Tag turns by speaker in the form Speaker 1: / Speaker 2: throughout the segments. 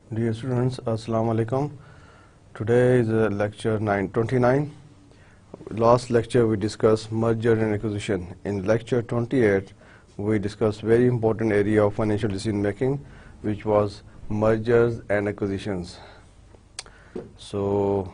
Speaker 1: Dear students, Assalamu alaikum. Today is lecture 929. Last lecture we discussed merger and acquisition. In lecture 28, we discussed very important area of financial decision making, which was mergers and acquisitions. So,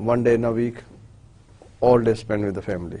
Speaker 1: 1 day in a week, all day spent with the family.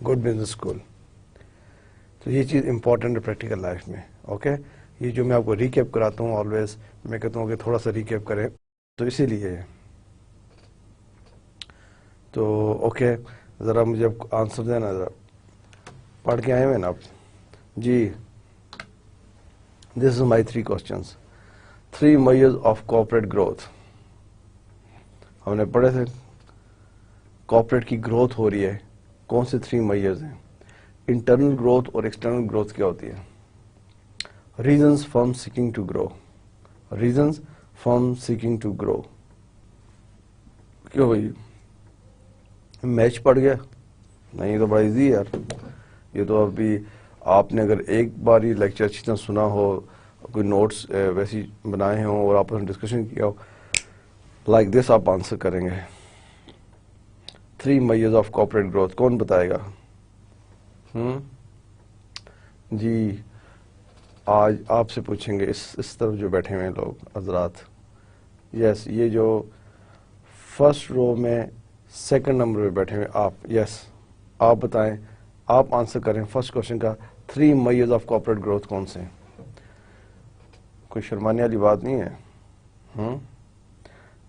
Speaker 1: Good business school. تو یہ چیز important ہے practical life میں. Okay یہ جو میں آپ کو ریکیپ کراتا ہوں آلویز میں کہتا ہوں کہ تھوڑا سا ریکیپ کریں تو اسی لیے. تو اوکے ذرا مجھے اب آنسر دینا, ذرا پڑھ کے آئے ہوئے نا آپ جی. دس از مائی 3 questions. 3 measures of corporate growth. ہم نے پڑھے تھے کارپوریٹ کی گروتھ ہو رہی ہے, کون سے 3 measures ہیں؟ انٹرنل گروتھ اور ایکسٹرنل گروتھ کیا ہوتی ہے؟ Reasons from seeking to grow. Reasons from seeking to grow. کیوں بھائی میچ پڑ گیا؟ نہیں یہ تو بڑا ایزی ہے یار. یہ تو ابھی آپ نے اگر ایک بار ہی لیکچر اچھی طرح سنا ہو, کوئی نوٹس ویسی بنائے ہوں اور آپ نے ڈسکشن کیا ہو, لائک دس آپ آنسر کریں گے. 3 measures آف کارپوریٹ گروتھ کون بتائے گا؟ جی آج آپ سے پوچھیں گے اس طرف جو بیٹھے ہوئے ہیں لوگ حضرات. یس یہ جو فرسٹ رو میں 2nd نمبر پہ بیٹھے ہوئے آپ, یس آپ بتائیں, آپ آنسر کریں فرسٹ کوشچن کا. 3 measures آف کارپوریٹ گروتھ کون سے ہیں؟ کوئی شرمانے والی بات نہیں ہے.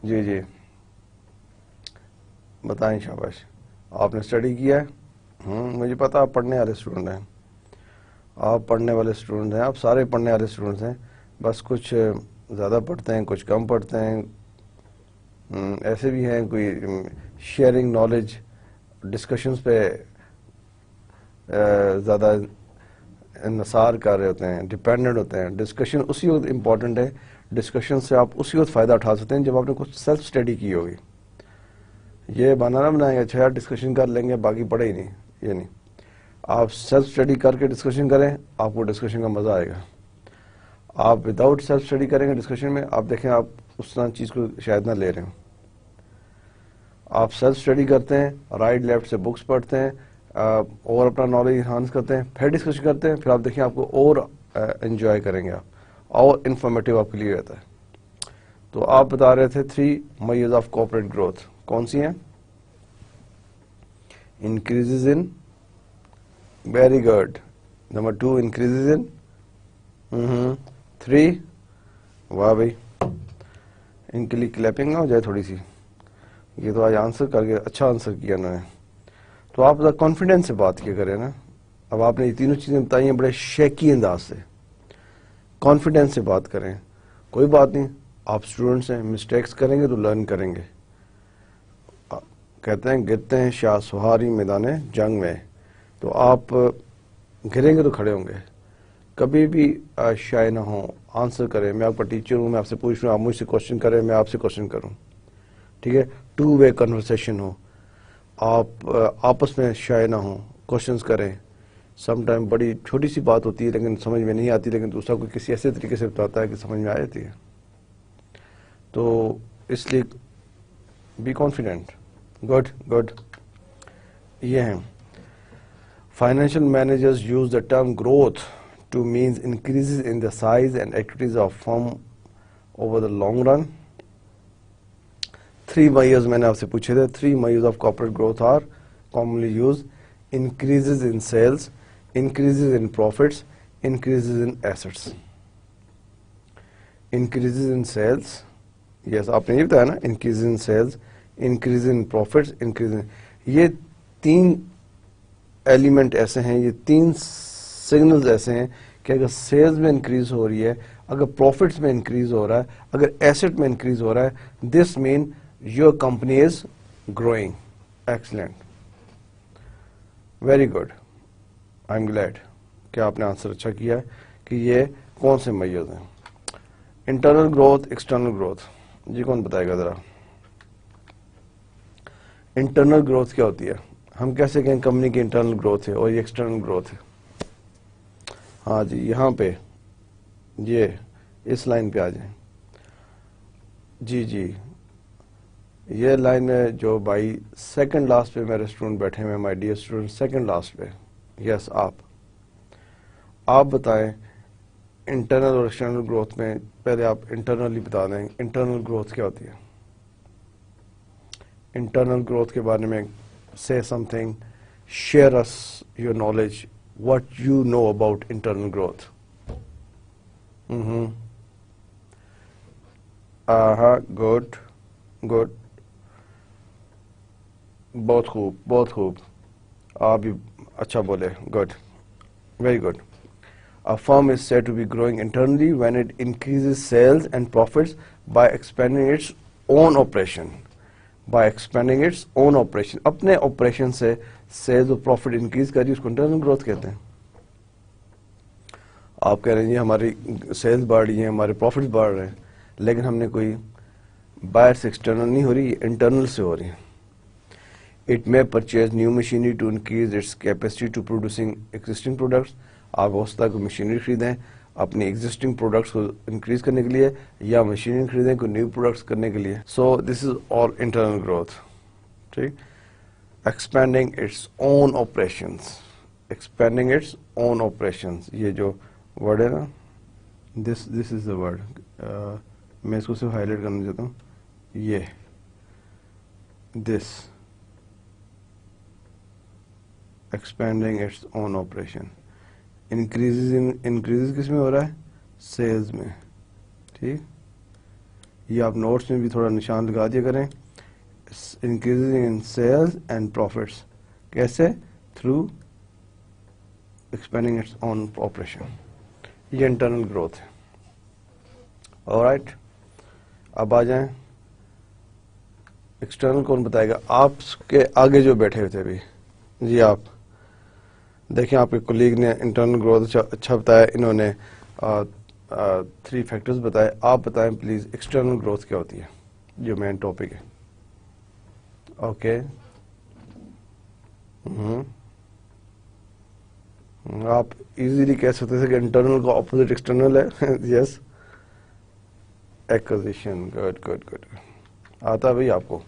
Speaker 1: جی جی بتائیں, شاباش. آپ نے اسٹڈی کیا ہے؟ مجھے پتا آپ پڑھنے والے اسٹوڈنٹ ہیں. آپ پڑھنے والے اسٹوڈنٹ ہیں, آپ سارے پڑھنے والے اسٹوڈنٹس ہیں. بس کچھ زیادہ پڑھتے ہیں, کچھ کم پڑھتے ہیں. ایسے بھی ہیں کوئی شیئرنگ نالج ڈسکشنز پہ زیادہ انحصار کر رہے ہوتے ہیں, ڈپینڈنٹ ہوتے ہیں. ڈسکشن اسی وقت امپورٹنٹ ہے, ڈسکشن سے آپ اسی وقت فائدہ اٹھا سکتے ہیں جب آپ نے کچھ سیلف اسٹڈی کی ہوگی. یہ بہانا نہ بنائیں گے اچھا یار ڈسکشن کر لیں گے باقی پڑھے ہی نہیں, یہ نہیں. آپ سیلف اسٹڈی کر کے ڈسکشن کریں, آپ کو ڈسکشن کا مزہ آئے گا. آپ وداؤٹ سیلف اسٹڈی کریں گے ڈسکشن میں, آپ دیکھیں آپ اس طرح چیز کو شاید نہ لے رہے ہوں. آپ سیلف اسٹڈی کرتے ہیں, رائٹ لیفٹ سے بکس پڑھتے ہیں, اور اپنا نالج انہانس کرتے ہیں, پھر ڈسکشن کرتے ہیں, پھر آپ دیکھیں آپ کو اور انجوائے کریں گے, آپ اور انفارمیٹیو آپ کے لیے رہتا ہے. تو آپ بتا رہے تھے 3 measures آف کارپوریٹ گروتھ کون سی ہیں؟ انکریزز ان, ویری گڈ. نمبر 2 انکریزز ان, 3 واہ بھائی, ان کے لیے کلیپنگ نہ ہو جائے تھوڑی سی. یہ تو آج آنسر کر کے اچھا آنسر کیا انہوں نے. تو آپ ذرا کانفیڈینس سے بات کیا کریں نا. اب آپ نے یہ تینوں چیزیں بتائی ہیں بڑے شیکی انداز سے, کانفیڈینس سے بات کریں. کوئی بات نہیں, آپ اسٹوڈنٹس ہیں, مسٹیکس کریں گے تو لرن کریں گے. کہتے ہیں گرتے ہیں شاہ سہاری میدان جنگ میں, تو آپ گریں گے تو کھڑے ہوں گے. کبھی بھی شائع نہ ہوں, آنسر کریں. میں آپ کا ٹیچر ہوں, میں آپ سے پوچھ رہا ہوں, آپ مجھ سے کوشچن کریں, میں آپ سے کوشچن کروں. ٹھیک ہے, 2 way کنورسیشن ہو. آپ آپس میں شائع نہ ہوں, کوشچنس کریں. سم ٹائم بڑی چھوٹی سی بات ہوتی ہے لیکن سمجھ میں نہیں آتی, لیکن دوسرا کوئی کسی ایسے طریقے سے بتاتا ہے کہ سمجھ میں آ جاتی ہے. تو اس لیے بی کانفیڈنٹ. Good good. یہ ہیں financial managers use the term growth to means increase in the size and activities of firm over the long run. 3 measures میں نے آپ سے پوچھے تھے. 3 measures of corporate growth are commonly used: increases in sales, increases in profits, increases in assets. Increases in sales, yes آپ نے یہ بتایا نا, increases in sales, increases in profits, increases in, یہ 3 ایلیمنٹ ایسے ہیں, یہ 3 سگنلز ایسے ہیں کہ اگر سیلز میں انکریز ہو رہی ہے, اگر پروفٹس میں انکریز ہو رہا ہے, اگر ایسٹ میں انکریز ہو رہا ہے, this means your company is growing. Excellent, very good, I am glad کہ آپ نے آنسر اچھا کیا ہے کہ یہ کون سے میجرز ہیں. انٹرنل گروتھ, ایکسٹرنل گروتھ, جی کون بتائے گا ذرا. انٹرنل گروتھ کیا ہوتی ہے؟ ہم کیسے کہیں کمپنی کی انٹرنل گروتھ ہے اور یہ ایکسٹرنل گروتھ ہے؟ ہاں جی یہاں پہ, یہ اس لائن پہ آ جائیں. جی جی یہ لائن میں جو بھائی 2nd لاسٹ پہ میرے اسٹوڈنٹ بیٹھے ہوئے ہیں, my dear student, 2nd last پہ, یس آپ بتائیں انٹرنل اور ایکسٹرنل گروتھ میں. پہلے آپ انٹرنلی بتا دیں, انٹرنل گروتھ کیا ہوتی ہے؟ انٹرنل گروتھ کے بارے میں say something, share us your knowledge, what you know about internal growth. Good, good. بہت خوب، بہت خوب. آپ بھی اچھا بولے. Good, very good. A firm is said to be growing internally when it increases sales and profits by expanding its own operation. By expanding its own operation. اپنے operation سے سیلز اور پروفٹ انکریز کری، اس کو internal growth کہتے ہیں. آپ کہہ رہے ہیں جی ہماری سیلز بڑھ رہی ہیں، ہمارے پروفٹس بڑھ رہے ہیں، لیکن ہم نے کوئی باہر سے ایکسٹرنل نہیں ہو رہی، انٹرنل سے ہو رہی ہیں. It may purchase new machinery to increase its capacity to producing existing products. آپ ہو سکتا ہے کوئی مشینری خریدیں اپنی ایگزسٹنگ پروڈکٹس کو انکریز کرنے کے لیے، یا مشینری خریدیں کوئی نیو پروڈکٹس کرنے کے لیے. سو this is all internal growth. ٹھیک. ایکسپینڈنگ اٹس اون آپریشنس، ایکسپینڈنگ اٹس اون آپریشنس. یہ جو ورڈ ہے نا، دس از دا ورڈ. میں اس کو صرف ہائی لائٹ کرنا چاہتا ہوں. یہ this expanding its own operation. Increase کس میں ہو رہا ہے؟ سیلز میں. ٹھیک. یہ آپ نوٹس میں بھی تھوڑا نشان لگا دیا کریں. Increasing in sales and profits. کیسے؟ Through expanding its own operation. یہ انٹرنل گروتھ ہے. آلرائٹ. اب آ جائیں ایکسٹرنل. کون بتائے گا؟ آپ کے آگے جو بیٹھے ہوئے تھے ابھی. جی آپ دیکھیں، آپ کے کولیگ نے انٹرنل گروتھ اچھا بتایا، انہوں نے 3 فیکٹرز بتائے. آپ بتائیں پلیز ایکسٹرنل گروتھ کیا ہوتی ہے، جو مین ٹاپک ہے. اوکے. آپ ایزیلی کہہ سکتے تھے کہ انٹرنل کا اپوزٹ ایکسٹرنل ہے. Yes. Acquisition. Good good good. آتا بھائی آپ کو.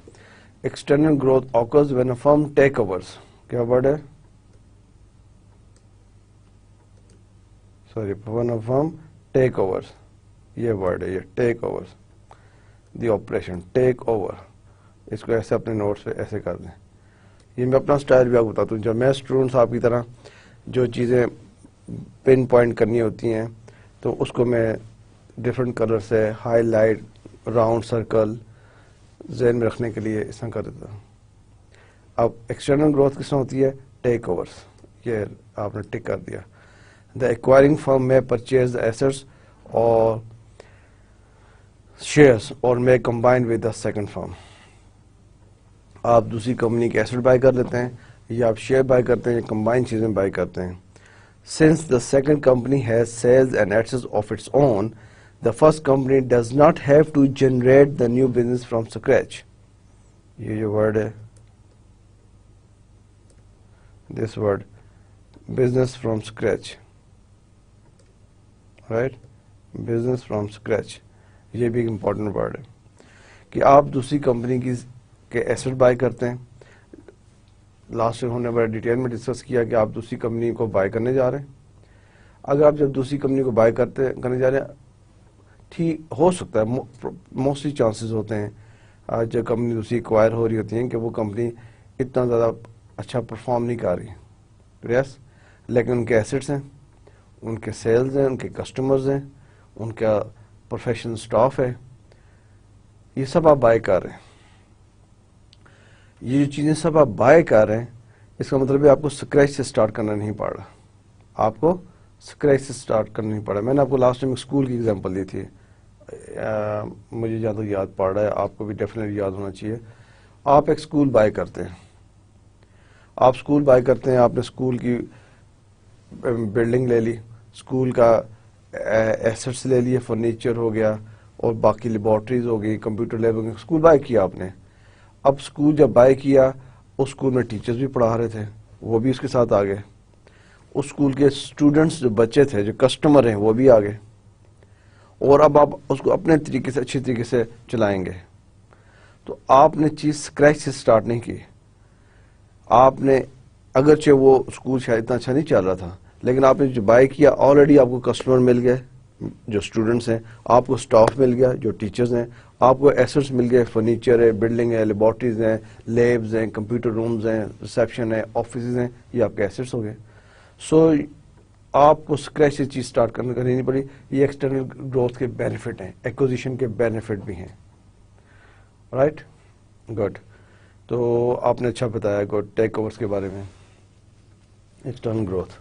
Speaker 1: External growth occurs when a firm takeovers. کیا ورڈ ہے؟ Sorry, when a firm takeovers. یہ ورڈ ہے، یہ takeovers. The operation takeover. اس کو ایسے اپنے نوٹس پہ ایسے کر دیں. یہ میں اپنا اسٹائل بھی آپ کو بتاتا ہوں. جب میں اسٹوڈنٹس آپ کی طرح جو چیزیں پن پوائنٹ کرنی ہوتی ہیں تو اس کو میں ڈفرینٹ کلر سے ہائی لائٹ، راؤنڈ سرکل ذہن میں رکھنے کے لیے اس طرح کر دیتا ہوں. اب ایکسٹرنل گروتھ کس طرح ہوتی ہے؟ ٹیک اوورس. یہ آپ نے ٹک کر دیا. The acquiring firm may purchase the assets or shares or may combine with the second firm. آپ دوسری کمپنی کے ایسٹ بائی کر لیتے ہیں، یا آپ شیئر بائی کرتے ہیں، یا کمبائن چیزیں بائی کرتے ہیں. Since the second company has sales and assets of its own, the first company does not have to generate the new business from scratch. یہ جو ورڈ ہے، this word, business from scratch. Right. Business from scratch. یہ بھی ایک important word ہے کہ آپ دوسری کمپنی کے ایسٹ بائی کرتے ہیں. لاسٹ ہم نے بڑا ڈیٹیل میں ڈسکس کیا کہ آپ دوسری کمپنی کو بائی کرنے جا رہے ہیں. اگر آپ جب دوسری کمپنی کو بائی کرنے جا رہے ہیں، ٹھیک ہو سکتا ہے، موسٹلی چانسز ہوتے ہیں جب کمپنی دوسری ایکوائر ہو رہی ہوتی ہیں کہ وہ کمپنی اتنا زیادہ اچھا پرفارم نہیں کر رہی. یس. لیکن ان کے ایسٹس ہیں، ان کے سیلز ہیں، ان کے کسٹمرز ہیں، ان کا پروفیشنل سٹاف ہے. یہ سب آپ بائی کر رہے ہیں. یہ جو چیزیں سب آپ بائی کر رہے ہیں، اس کا مطلب ہے آپ کو اسکریچ سے سٹارٹ کرنا نہیں پڑ رہا. آپ کو اسکریچ سے سٹارٹ کرنا نہیں پڑا. میں نے آپ کو لاسٹ ٹائم اسکول کی ایگزامپل دی تھی، مجھے جہاں تک یاد پڑ رہا ہے، آپ کو بھی ڈیفینیٹلی یاد ہونا چاہیے. آپ ایک اسکول بائی کرتے ہیں. آپ اسکول بائی کرتے ہیں، آپ نے اسکول کی بلڈنگ لے لی، اسکول کا ایسٹس لے لیے، فرنیچر ہو گیا اور باقی لیبارٹریز ہو گئی، کمپیوٹر لیب ہو گئی. اسکول بائی کیا آپ نے. اب اسکول جب بائی کیا، اس اسکول میں ٹیچرز بھی پڑھا رہے تھے، وہ بھی اس کے ساتھ آ گئے. اس اسکول کے اسٹوڈنٹس جو بچے تھے، جو کسٹمر ہیں، وہ بھی آ گئے. اور اب آپ اس کو اپنے طریقے سے، اچھے طریقے سے چلائیں گے. تو آپ نے چیز اسکریچ سے سٹارٹ نہیں کی. آپ نے اگرچہ وہ اسکول شاید اتنا اچھا نہیں چل رہا تھا، لیکن آپ نے جو بائی کیا، آلریڈی آپ کو کسٹمر مل گئے، جو اسٹوڈنٹس ہیں، آپ کو اسٹاف مل گیا جو ٹیچرز ہیں، آپ کو ایسٹس مل گئے، فرنیچر ہے، بلڈنگ ہے، لیبارٹریز ہیں، لیبز ہیں، کمپیوٹر رومز ہیں، ریسیپشن ہے، آفیسز ہیں، یہ آپ کے ایسٹس ہو گئے. سو آپ کو اسکریچ سے چیز اسٹارٹ کرنی نہیں پڑی. یہ ایکسٹرنل گروتھ کے بینیفٹ ہیں، ایکوزیشن کے بینیفٹ بھی ہیں. Right, good. تو آپ نے اچھا بتایا گڈ ٹیک اوورس کے بارے میں. External growth.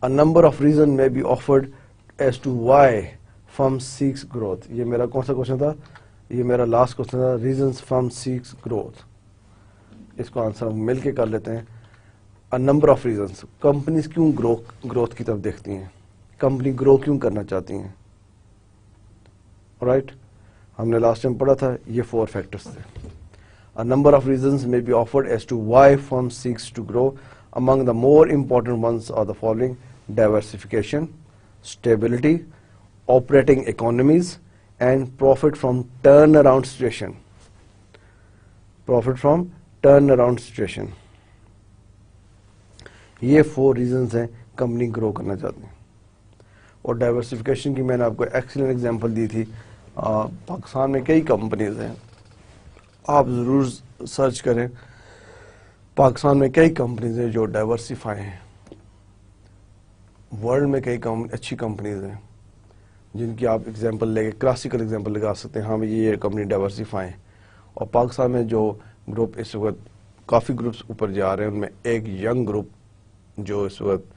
Speaker 1: A number of reasons may be offered as to why firm seeks growth. یہ میرا کون سا کوشچن تھا؟ یہ میرا لاسٹ کوشچن تھا. Reasons firm seeks growth. اس کو آنسر ہم مل کے کر لیتے ہیں. A number of reasons. Companies کیوں گروتھ کی طرف دیکھتی ہیں؟ کمپنی گرو کیوں کرنا چاہتی ہیں؟ رائٹ، ہم نے لاسٹ ٹائم پڑھا تھا یہ 4 فیکٹرز تھے. A number of reasons may be offered as to why firm seeks to grow. Among the more important ones are the following: diversification, stability, operating economies, and profit from turnaround situation. Profit from turnaround situation. یہ 4 reasons ہیں company گرو کرنا چاہتی ہیں. اور diversification کی میں نے آپ کو ایکسیلنٹ ایگزامپل دی تھی. پاکستان میں کئی کمپنیز ہیں، آپ ضرور سرچ کریں. پاکستان میں کئی کمپنیز ہیں جو ڈائیورسیفائی ہیں. ورلڈ میں کئی اچھی کمپنیز ہیں جن کی آپ ایگزامپل لے کے کلاسیکل ایگزامپل لگا سکتے ہیں. ہاں یہ کمپنی ڈائیورسیفائی ہیں. اور پاکستان میں جو گروپ اس وقت کافی گروپس اوپر جا رہے ہیں، ان میں ایک ینگ گروپ جو اس وقت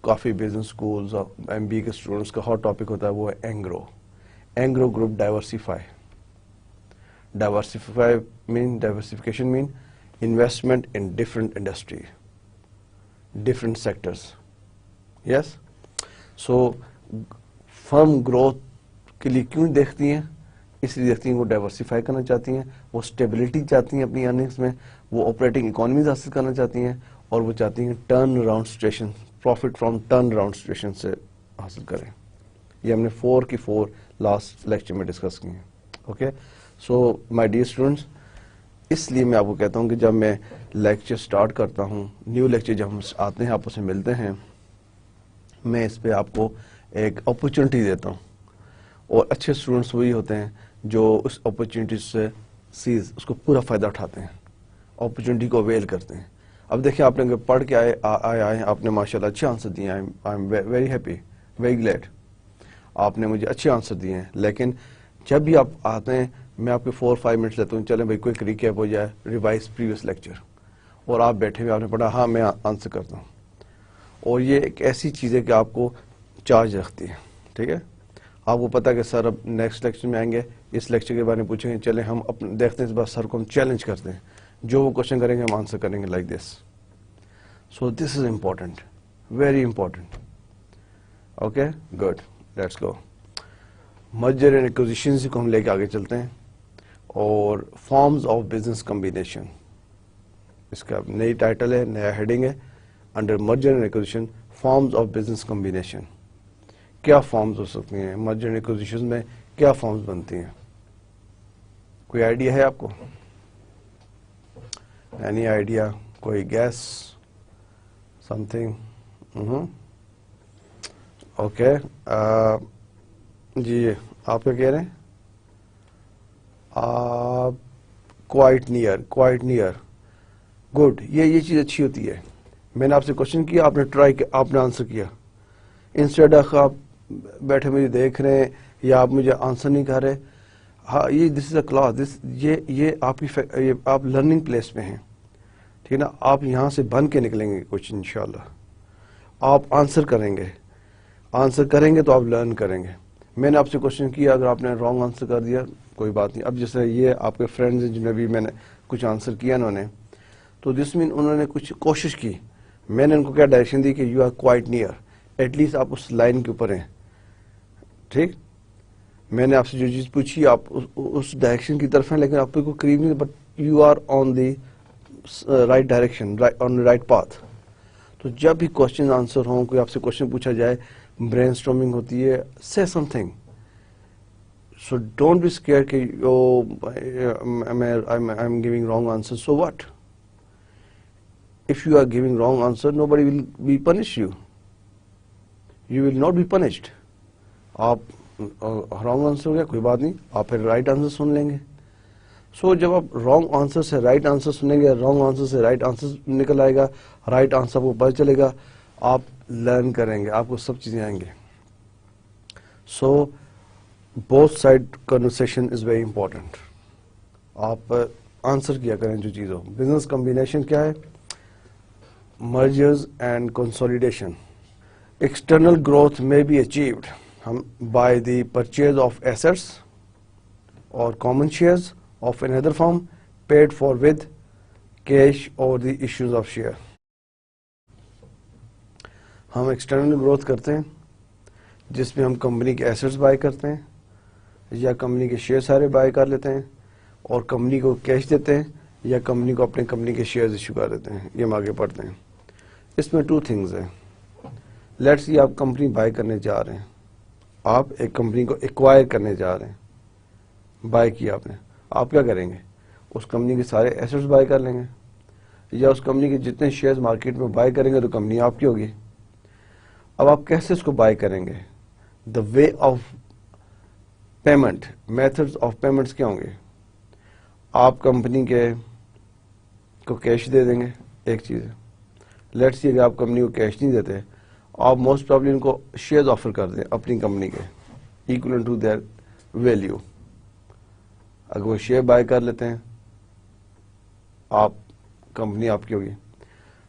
Speaker 1: کافی بزنس اسکولز اور MBA کے اسٹوڈنٹس کا ہاٹ ٹاپک ہوتا ہے، وہ ہے Engro. Engro group diversify. Diversification مین investment in different industry, different sectors. Yes. So firm growth کے لیے کیوں دیکھتی ہیں؟ اس لیے دیکھتی ہیں وہ ڈائیورسیفائی کرنا چاہتی ہیں، وہ اسٹیبلٹی چاہتی ہیں اپنی ارننگس میں، وہ آپریٹنگ اکانومیز حاصل کرنا چاہتی ہیں، اور وہ چاہتی ہیں turn around situation, profit from turn around situation سے حاصل کریں. یہ ہم نے 4 کی 4 لاسٹ لیکچر میں ڈسکس کی ہیں. Okay. So my dear students, اس لیے میں آپ کو کہتا ہوں کہ جب میں لیکچر سٹارٹ کرتا ہوں، نیو لیکچر جب ہم آتے ہیں، آپس میں ملتے ہیں، میں اس پہ آپ کو ایک اپرچونٹی دیتا ہوں. اور اچھے اسٹوڈنٹس وہی ہوتے ہیں جو اس اپرچونٹی سے اس کو پورا فائدہ اٹھاتے ہیں، اپرچونٹی کو اویل کرتے ہیں. اب دیکھیں، آپ نے پڑھ کے آئے ہیں، آپ نے ماشاء اللہ اچھے آنسر دیے ہیں. I am very happy, very glad. آپ نے مجھے اچھے آنسر دیے ہیں. لیکن جب بھی آپ آتے ہیں، میں آپ کے 4-5 منٹس لیتا ہوں، چلیں بھائی کوئی ریکیپ ہو جائے، ریوائز پریویس لیکچر، اور آپ بیٹھے ہوئے، آپ نے پڑھا، ہاں میں آنسر کرتا ہوں. اور یہ ایک ایسی چیز ہے کہ آپ کو چارج رکھتی ہے. ٹھیک ہے. آپ کو پتا کہ سر اب نیکسٹ لیکچر میں آئیں گے، اس لیکچر کے بارے میں پوچھیں گے، چلیں ہم دیکھتے ہیں اس بار سر کو ہم چیلنج کرتے ہیں، جو وہ کوشچن کریں گے ہم آنسر کریں گے like this. So this is important, very important. Okay, good. Let's go. Merger and acquisition کو ہم لے کے آگے چلتے ہیں. اور فارمز آف بزنس کمبینیشن، اس کا نئی ٹائٹل ہے، نیا ہیڈنگ ہے، under merger and acquisition forms of business combination. کیا فارمز ہو سکتی ہیں مرجر اینڈ ایکوزیشن میں؟ کیا فارمز بنتی ہیں؟ کوئی آئیڈیا ہے آپ کو؟ Any idea? کوئی گیس؟ Some thing? اوکے. جی آپ کیا کہہ رہے ہیں؟ Quite near. گڈ. یہ چیز اچھی ہوتی ہے. میں نے آپ سے کوشچن کیا، آپ نے ٹرائی کیا، آپ نے آنسر کیا. انسٹیڈ آف آپ بیٹھے مجھے دیکھ رہے ہیں یا آپ مجھے آنسر نہیں کر رہے. ہاں، یہ دس از اے کلاس، یہ آپ کی آپ لرننگ پلیس پہ ہیں. ٹھیک ہے نا. آپ یہاں سے بن کے نکلیں گے کچھ انشاءاللہ. آپ آنسر کریں گے تو آپ لرن کریں گے. میں نے آپ سے کوشچن کیا، اگر آپ نے رانگ آنسر کر دیا کوئی بات نہیں. اب جیسے یہ آپ کے فرینڈز ہیں جنہیں بھی میں نے کچھ آنسر کیا انہوں نے، تو دس مین انہوں نے کچھ کوشش کی. میں نے ان کو کیا ڈائریکشن دی کہ you are quite near, at least آپ اس لائن کے اوپر ہیں. ٹھیک. میں نے آپ سے جو چیز پوچھی آپ اس ڈائریکشن کی طرف ہیں، لیکن آپ کو قریب نہیں، but you are on the right direction, on right path. تو جب بھی کوشچن آنسر ہوں، کوئی آپ سے کوشچن پوچھا جائے، برین اسٹارمنگ ہوتی ہے، say something. So don't be scared کہ I am giving wrong answer. So what? If you are giving wrong answer, nobody will be punish you. You will not be punished. آپ wrong answer ہو گیا کوئی بات نہیں, آپ پھر right answer سن لیں گے. سو جب آپ رانگ آنسر سے رائٹ آنسر سنیں گے, رانگ آنسر سے رائٹ آنسر نکل آئے گا, رائٹ آنسر کو پتہ چلے گا, آپ لرن کریں گے, آپ کو سب چیزیں آئیں گے. So both side conversation is very important. آپ آنسر کیا کریں جو چیز ہو. بزنس کمبینیشن کیا ہے؟ Mergers and consolidation. External growth may be achieved by the purchase of assets or common shares of another firm paid for with cash or the issues of share. ہم external growth کرتے ہیں جس میں ہم company کے assets by کرتے ہیں یا کمپنی کے شیئر سارے بائی کر لیتے ہیں اور کمپنی کو کیش دیتے ہیں یا کمپنی کو اپنے کمپنی کے شیئرز ایشو کر دیتے ہیں. یہ ہم آگے پڑھتے ہیں. اس میں 2 تھنگز ہیں. لیٹس سی آپ کمپنی بائی کرنے جا رہے ہیں, آپ ایک کمپنی کو ایکوائر کرنے جا رہے ہیں, بائی کیا آپ نے, آپ کیا کریں گے؟ اس کمپنی کے سارے ایسٹس بائی کر لیں گے یا اس کمپنی کے جتنے شیئرز مارکیٹ میں بائی کریں گے تو کمپنی آپ کی ہوگی. اب آپ کیسے اس کو بائی کریں گے؟ The way of payment, methods of payments کیا ہوں گے؟ آپ کمپنی کے کو کیش دے دیں گے, ایک چیز ہے. لیٹس سی اگر آپ کمپنی کو کیش نہیں دیتے, آپ موسٹ پرابلی ان کو شیئرز آفر کر دیں اپنی کمپنی کے ایکولنٹ ٹو دیئر ویلیو. اگر وہ شیئر بائی کر لیتے ہیں, آپ کمپنی آپ کی ہوگی.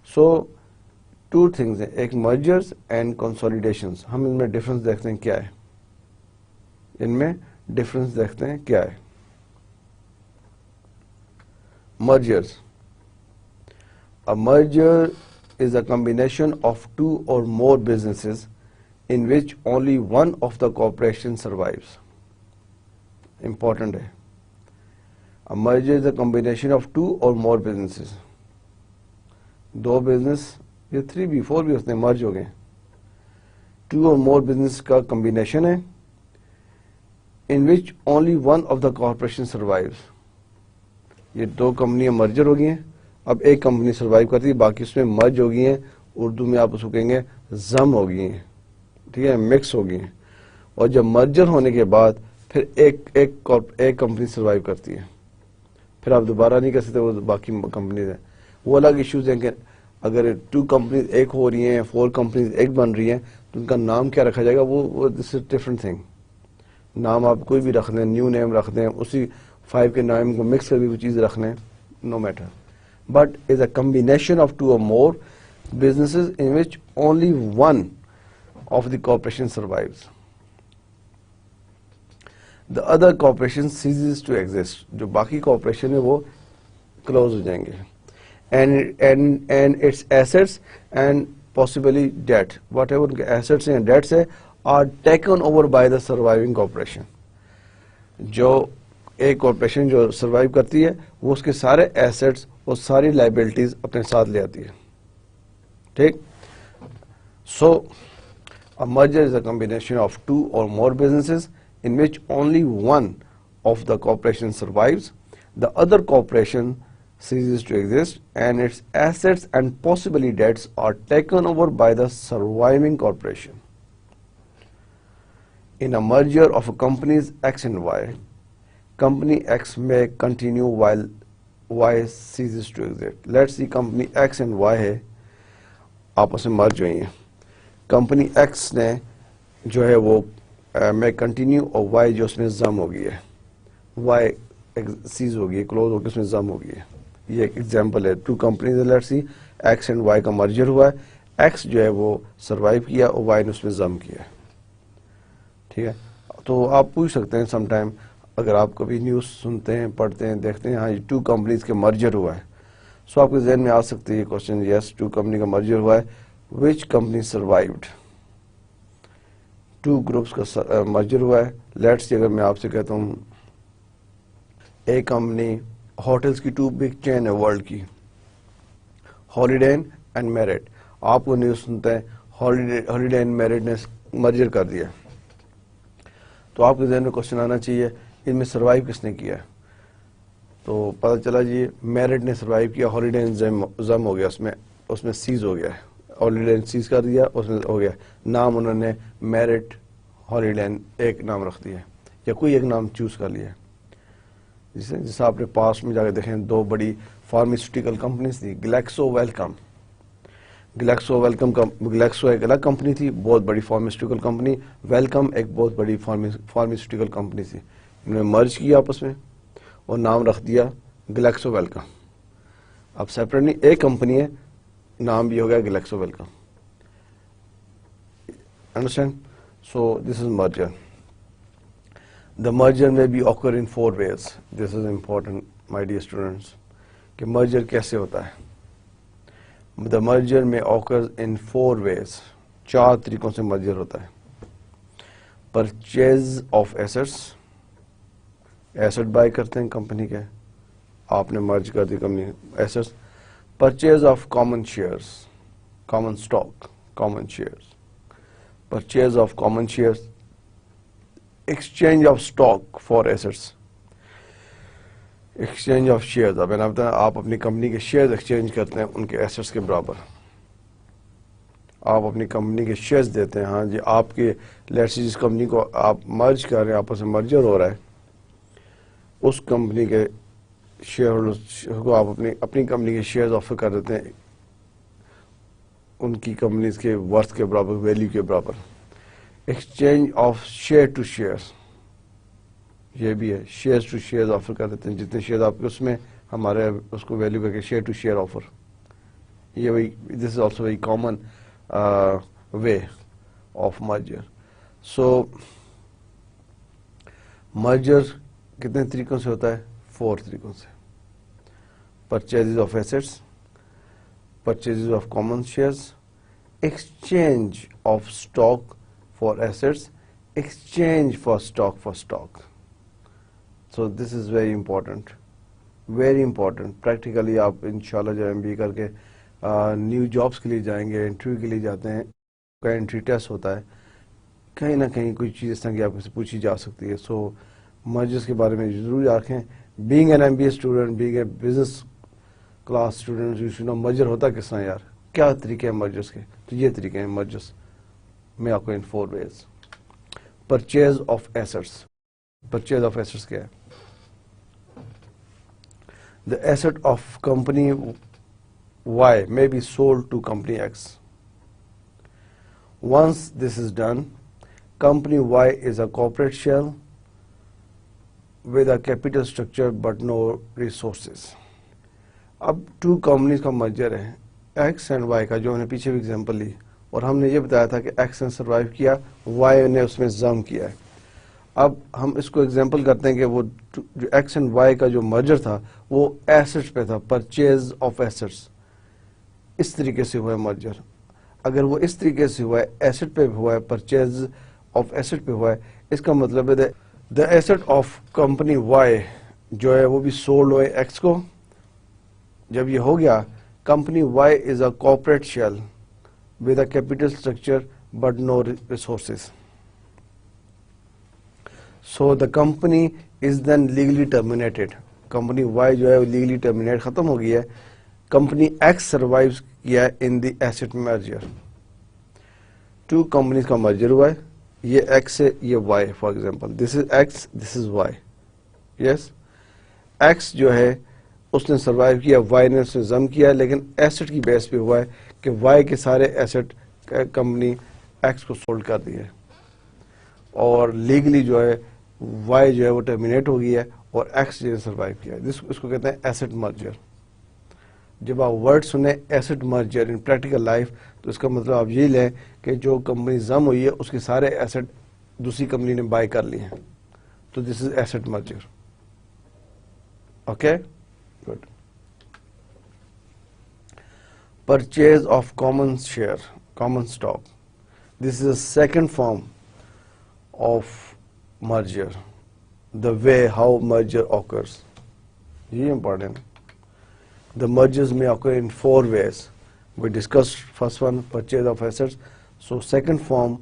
Speaker 1: سو 2 تھنگز ہیں, ایک مرجرز اینڈ کنسولیڈیشنز. ہم ان میں ڈفرنس دیکھتے ہیں کیا ہے, ان میں ڈفرنس دیکھتے ہیں کیا ہے. Mergers. A merger is a combination of 2 or more businesses in which only one of the corporation survives. Important ہے. A merger is a combination of 2 or more businesses. 2 business یا 3 بھی 4 بھی اس میں مرج ہو گئے. 2 or more business کا combination ہے in which only one of the corporation survives. یہ 2 کمپنیاں مرجر ہو گئی ہیں, اب ایک کمپنی سروائیو کرتی ہے, باقی اس میں مرج ہو گئی ہیں, اردو میں آپ اس کو کہیں گے ضم ہو گئی ہیں, ٹھیک ہے, مکس ہو گئی ہیں. اور جب مرجر ہونے کے بعد پھر ایک کمپنی سروائیو کرتی ہے, پھر آپ دوبارہ نہیں کر سکتے, وہ باقی کمپنیز ہیں. وہ الگ ایشوز ہیں کہ اگر 2 کمپنیز ایک ہو رہی ہیں, 4 کمپنیز ایک بن رہی ہیں, تو ان کا نام کیا رکھا جائے گا, وہ دس از ڈفرنٹ تھنگ. نام آپ کوئی بھی رکھ دیں, نیو نیم رکھ دیں, اسی 5 کے نام کو مکس کر بھی وہ چیز رکھ لیں, no matter. But is a combination of 2 or more businesses in which only one of the corporation survives. The other corporation ceases to exist. جو باقی corporation ہے وہ close ہو جائیں گے. And its assets and possibly debt, whatever ان کے assets ہیں debts ہیں, are taken over by the surviving corporation. جو ایک کارپوریشن جو سروائیو کرتی ہے وہ اس کے سارے ایسٹس اور ساری لائبلٹیز اپنے ساتھ لے آتی ہے, ٹھیک. سو a merger is a combination of 2 or more businesses in which only one of the corporation survives, the other corporation ceases to exist, and its assets and possibly debts are taken over by the surviving corporation. In a merger of companies X and Y, company X may continue while Y ceases to exist. Let's see company X and Y ہے, آپس میں مرج ہوئی ہیں. Company X نے جو ہے وہ میں کنٹینیو, اور Y جو اس میں ضم ہو گئی ہے, Y سیز ہو گئی ہے, کلوز ہو کے اس میں ضم ہو گئی ہے. یہ ایک ایگزامپل ہے. 2 companies let's see X and Y کا مرجر ہوا ہے, X جو ہے وہ سروائیو کیا اور Y نے اس میں ضم کیا ہے, ٹھیک ہے. تو آپ پوچھ سکتے ہیں سم ٹائم, اگر آپ کبھی نیوز سنتے ہیں, پڑھتے ہیں, دیکھتے ہیں, ہاں 2 کمپنیز کے مرجر ہوا ہے, سو آپ کے ذہن میں آ سکتے ہے یہ کوشچن, یس 2 کمپنی کا مرجر ہوا ہے, وچ کمپنی سروائیوڈ. 2 گروپس کا مرجر ہوا ہے. لیٹس سی اگر میں آپ سے کہتا ہوں ایک کمپنی ہوٹلز کی 2 بگ چین ہے ورلڈ کی, ہالیڈے ان اینڈ میرٹ. آپ کو نیوز سنتے ہیں ہالیڈے ان میرٹ نے مرجر کر دیا, تو آپ کے ذہن میں کوشچن آنا چاہیے ان میں سروائیو کس نے کیا. تو پتہ چلا جی میرٹ نے سروائیو کیا, ہالیڈے ان ضم ہو گیا, اس میں سیز ہو گیا ہے, ہالیڈے ان سیز کر دیا, اس میں ہو گیا, نام انہوں نے میرٹ ہالیڈے ایک نام رکھ دیا یا کوئی ایک نام چوز کر لیا. جیسے آپ نے پاس میں جا کے دیکھیں دو بڑی فارماسیوٹیکل کمپنیز تھی, گلیکسو ویلکم. گلیکسو ایک الگ کمپنی تھی, بہت بڑی فارماسیوٹیکل کمپنی. ویلکم ایک بہت بڑی فارماسیوٹیکل کمپنی تھی. انہوں نے مرج کیا آپس میں اور نام رکھ دیا گلیکسو ویلکم. اب سیپریٹ نہیں, ایک کمپنی ہے, نام بھی ہو گیا Glaxo welcome. Understand? So this is merger. The merger may be occur in 4 ways. This is important, my dear students. کہ merger کیسے ہوتا ہے. The merger may occur in 4 ways. 4 طریقوں سے merger ہوتا ہے. Purchase of assets. Asset buy کرتے ہیں کمپنی کے, آپ نے merge کر the company assets. Purchase of common shares, common stock, common shares. Purchase of common shares, exchange of stock for assets. Exchange of shares, اب میں نے بتایا آپ اپنی کمپنی کے شیئرز ایکسچینج کرتے ہیں ان کے ایسٹس کے برابر. آپ اپنی کمپنی کے شیئرز دیتے ہیں. ہاں جی, آپ کے لیٹس جس کمپنی کو آپ مرج کر رہے ہیں, آپس میں مرجر ہو رہا ہے, اس کمپنی کے شیئر ہولڈرز کو آپ اپنی کمپنی کے شیئرز آفر کر دیتے ہیں ان کی کمپنیز کے ورتھ کے برابر, ویلیو کے برابر. Exchange of share to share, یہ بھی ہے, شیئر ٹو شیئر آفر کر دیتے ہیں, جتنے شیئر آپ کے اس میں ہمارے اس کو ویلیو کر کے شیئر ٹو شیئر آفر. یہ وہی, this is also very common way of merger. So merger کتنے طریقوں سے ہوتا ہے؟ 4 طریقوں سے. Purchase of assets, purchases of common shares, exchange of stock for assets, exchange for stock. So this is very important, very important. Practically آپ انشاءاللہ جب MBA کر کے نیو جابس کے لیے جائیں گے, انٹرویو کے لیے جاتے ہیں, کا انٹری ٹیسٹ ہوتا ہے, کہیں نہ کہیں کوئی چیز اس طرح کی آپ سے پوچھی جا سکتی ہے. سو مرجرز کے بارے میں ضرور رکھیں. Being an MBA student, being a business class student, you should know merger ہوتا کس طرح یار, کیا طریقے ہیں مرجرز کے. تو یہ طریقے ہیں مرجرز میں آپ کو ان 4 ways. Purchase of assets. Purchase of assets کیا ہے؟ The asset of company Y may be sold to company X. Once this is done, company Y is a corporate shell with a capital structure but no resources. اب 2 companies کا merger ہے, X and Y کا, جو ہم نے پیچھے بھی example لی, اور ہم نے یہ بتایا تھا کہ X نے سروائیو کیا, Y نے اس میں ضم کیا ہے. اب ہم اس کو اگزامپل کرتے ہیں کہ وہ جو X and Y کا جو مرجر تھا وہ ایسٹس پہ تھا, پرچیز آف ایسٹس. اس طریقے سے ہوا ہے مرجر. اگر وہ اس طریقے سے ہوا ہے, ایسٹ پہ ہوا ہے, پرچیز آف ایسٹ پہ ہوا ہے, اس کا مطلب ہے دا ایسٹ آف کمپنی Y جو ہے وہ بھی سولڈ ہوئے X کو. جب یہ ہو گیا, company Y is a corporate shell with a capital structure but no resources. So the company is then legally terminated. Company Y جو ہے وہ لیگلی ٹرمینیٹ ختم ہو گئی ہے. کمپنی X سروائیو کیا ہے ان دی ایسٹ مرجر. 2 companies کا merger ہوا ہے, یہ X ہے, یہ Y. For example this is X, this is Y. Yes, X جو ہے اس نے سروائیو کیا, Y نے اس نے ضم کیا, لیکن ایسٹ کی بیس پہ ہوا ہے کہ Y کے سارے ایسٹ کمپنی X کو سولڈ کر دی ہے, اور لیگلی جو ہے Y جو ہے وہ ٹرمینیٹ ہو گئی ہے اور X جو ہے سروائیو کیا ہے. اس کو کہتے ہیں ایسٹ مرجر. جب آپ ورڈ سنیں asset merger in practical life, تو اس کا مطلب آپ یہی لیں کہ جو کمپنی ضم ہوئی ہے اس کے سارے ایسٹ دوسری کمپنی نے بائی کر لیے ہیں, تو this is asset merger. Okay, good. Purchase of common share, common stock. This is a second form of merger. The way how merger occurs. یہ important. The mergers may occur in 4 ways. We discussed first one, purchase of assets. So second form,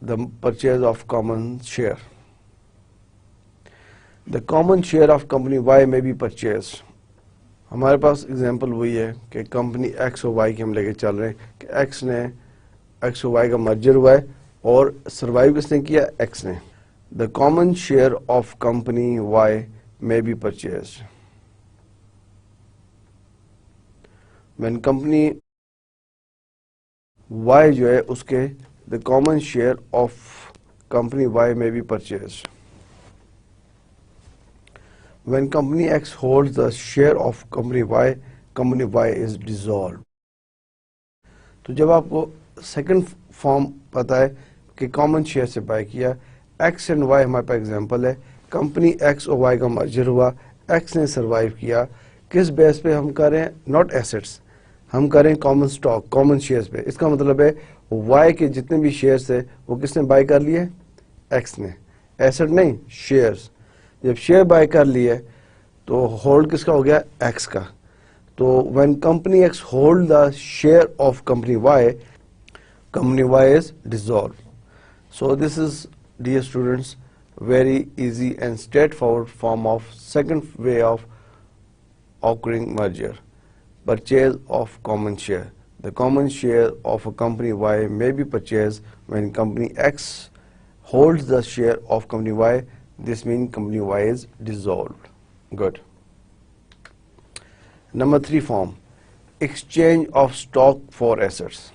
Speaker 1: the purchase of common share. The common share of company Y may be purchased. ہمارے پاس example وہی ہے کہ company X اور Y کی ہم لے کے چل رہے ہیں کہ X اور Y کا مرجر ہوا ہے اور سروائیو کس نے کیا؟ ایکس نے. The common share of company Y میں be purchased. When company Y جو ہے اس کے the common share of company Y میں be purchased. When company X hold the share of company Y is dissolved. تو جب آپ کو سیکنڈ فارم پتا ہے کہ کامن شیئر سے بائی کیا، ایکس اینڈ وائی ہمارے پاس ایگزامپل ہے، کمپنی ایکس اور وائی کا مرجر ہوا، ایکس نے سروائیو کیا، کس بیس پہ ہم کر رہے ہیں؟ ناٹ ایسٹس، ہم کر رہے ہیں کامن اسٹاک، کامن شیئرز پہ. اس کا مطلب ہے وائی کے جتنے بھی شیئرز تھے وہ کس نے بائی کر لیے؟ ایکس نے. ایسٹ نہیں، شیئرز. جب شیئر بائی کر لیے تو ہولڈ کس کا ہو گیا؟ ایکس کا. تو when company X hold the share of company Y is dissolved. So this is, dear students, very easy and straightforward form of second way of occurring merger. Purchase of common share. The common share of a company Y may be purchased when company X holds the share of company Y. This means company Y is dissolved. Good. Number 3 form, exchange of stock for assets.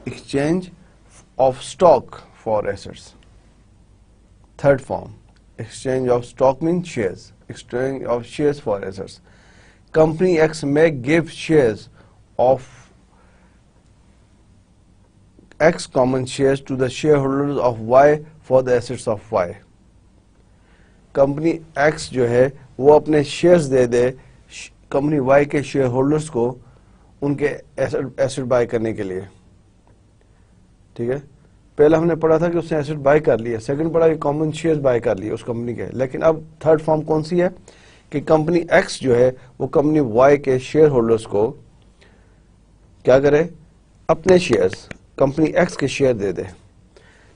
Speaker 1: Exchange of stock for assets. Third form, exchange of stock means shares. Exchange of shares for assets. Company X may give shares of X common shares to the shareholders of Y for the assets of Y. Company x جو ہے وہ اپنے shares دے دے company Y کے share holders کو ان کے asset by کرنے کے لیے. ٹھیک ہے، پہلا ہم نے پڑھا تھا کہ اس نے ایسٹ بائی کر لیا، سیکنڈ پڑھا کہ کامن شیئرز بائی کر لیے اس کمپنی کے. لیکن اب تھرڈ فارم کون سی ہے کہ کمپنی ایکس جو ہے وہ کمپنی وائی کے شیئر ہولڈرز کو کیا کرے؟ اپنے شیئرز کمپنی ایکس کے شیئر دے دے.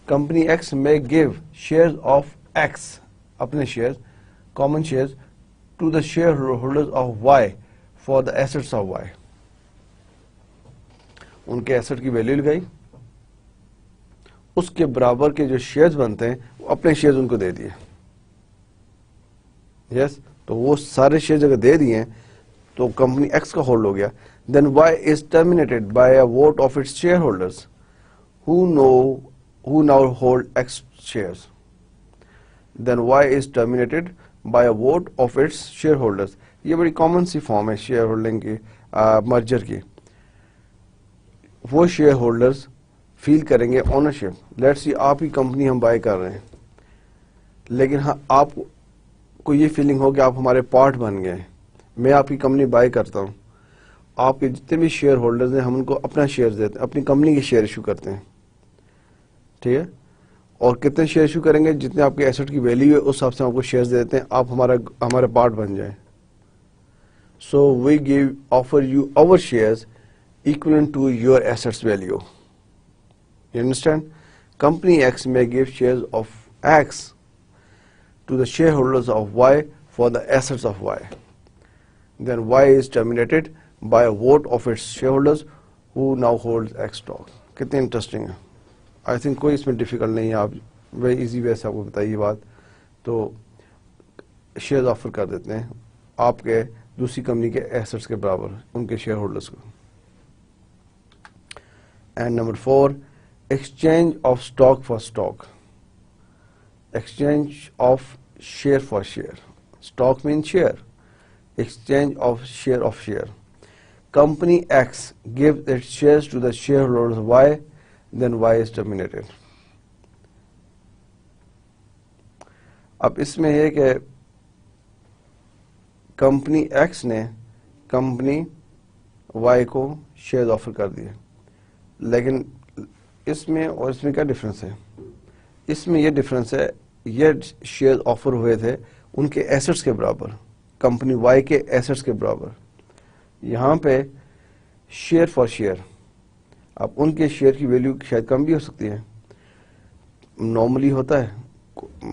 Speaker 1: کمپنی ایکس میں گیو شیئرز آف ایکس، اپنے share common share to the share holders of Y for the assets of Y. ان کے ایسٹ کی ویلیو لگائی، اس کے برابر کے جو شیئرز بنتے ہیں وہ اپنے شیئرز ان کو دے دیے. یس، تو وہ سارے شیئرز اگر دے دیے تو کمپنی ایکس کا ہولڈ ہو گیا. Then Y is terminated by a vote of its shareholders who now hold X shares. Then Y is terminated by a vote of its shareholders. یہ بڑی کامن سی form ہے share holding کی، merger کی. وہ share holders فیل کریں گے ownership. Let's see آپ ہی company ہم بائی کر رہے ہیں، لیکن ہاں آپ کو یہ فیلنگ ہو کہ آپ ہمارے پارٹ بن گئے. میں آپ کی کمپنی بائی کرتا ہوں، آپ کے جتنے بھی شیئر ہولڈرز ہیں ہم ان کو اپنا شیئر دیتے ہیں، اپنی کمپنی کے شیئر ایشو کرتے ہیں. ٹھیک ہے، اور کتنے شیئر ایشو کریں گے؟ جتنے آپ کے ایسٹ کی ویلیو ہے اس حساب سے آپ کو شیئرز دیتے ہیں، آپ ہمارے پارٹ بن جائیں. So we give offer you our shares equivalent to your assets value. You understand? Company X may give shares of X to the shareholders of Y for the assets of Y. Then Y is terminated by a vote of its shareholders who now holds X stock. کتنے interesting ہے. I think کوئی اس میں difficult نہیں ہے، آپ very easy way سے آپ کو بتائیے بات. تو شیئرز آفر کر دیتے ہیں آپ کے دوسری کمپنی کے ایسٹس کے برابر ان کے شیئر ہولڈرز کو. And number 4، exchange of stock for stock. Exchange of share for share. Stock مین share. Exchange of share. Company X gave its shares to the share holders Y, then Y is terminated. اب اس میں یہ کہ company X نے company Y کو share offer کر دیے، لیکن اس میں اور اس میں کیا ڈفرنس ہے؟ اس میں یہ ڈفرنس ہے، یہ شیئر آفر ہوئے تھے ان کے ایسٹس کے برابر، کمپنی وائی کے ایسٹس کے برابر. یہاں پہ شیئر فار شیئر، اب ان کے شیئر کی ویلیو شاید کم بھی ہو سکتی ہے. نارملی ہوتا ہے،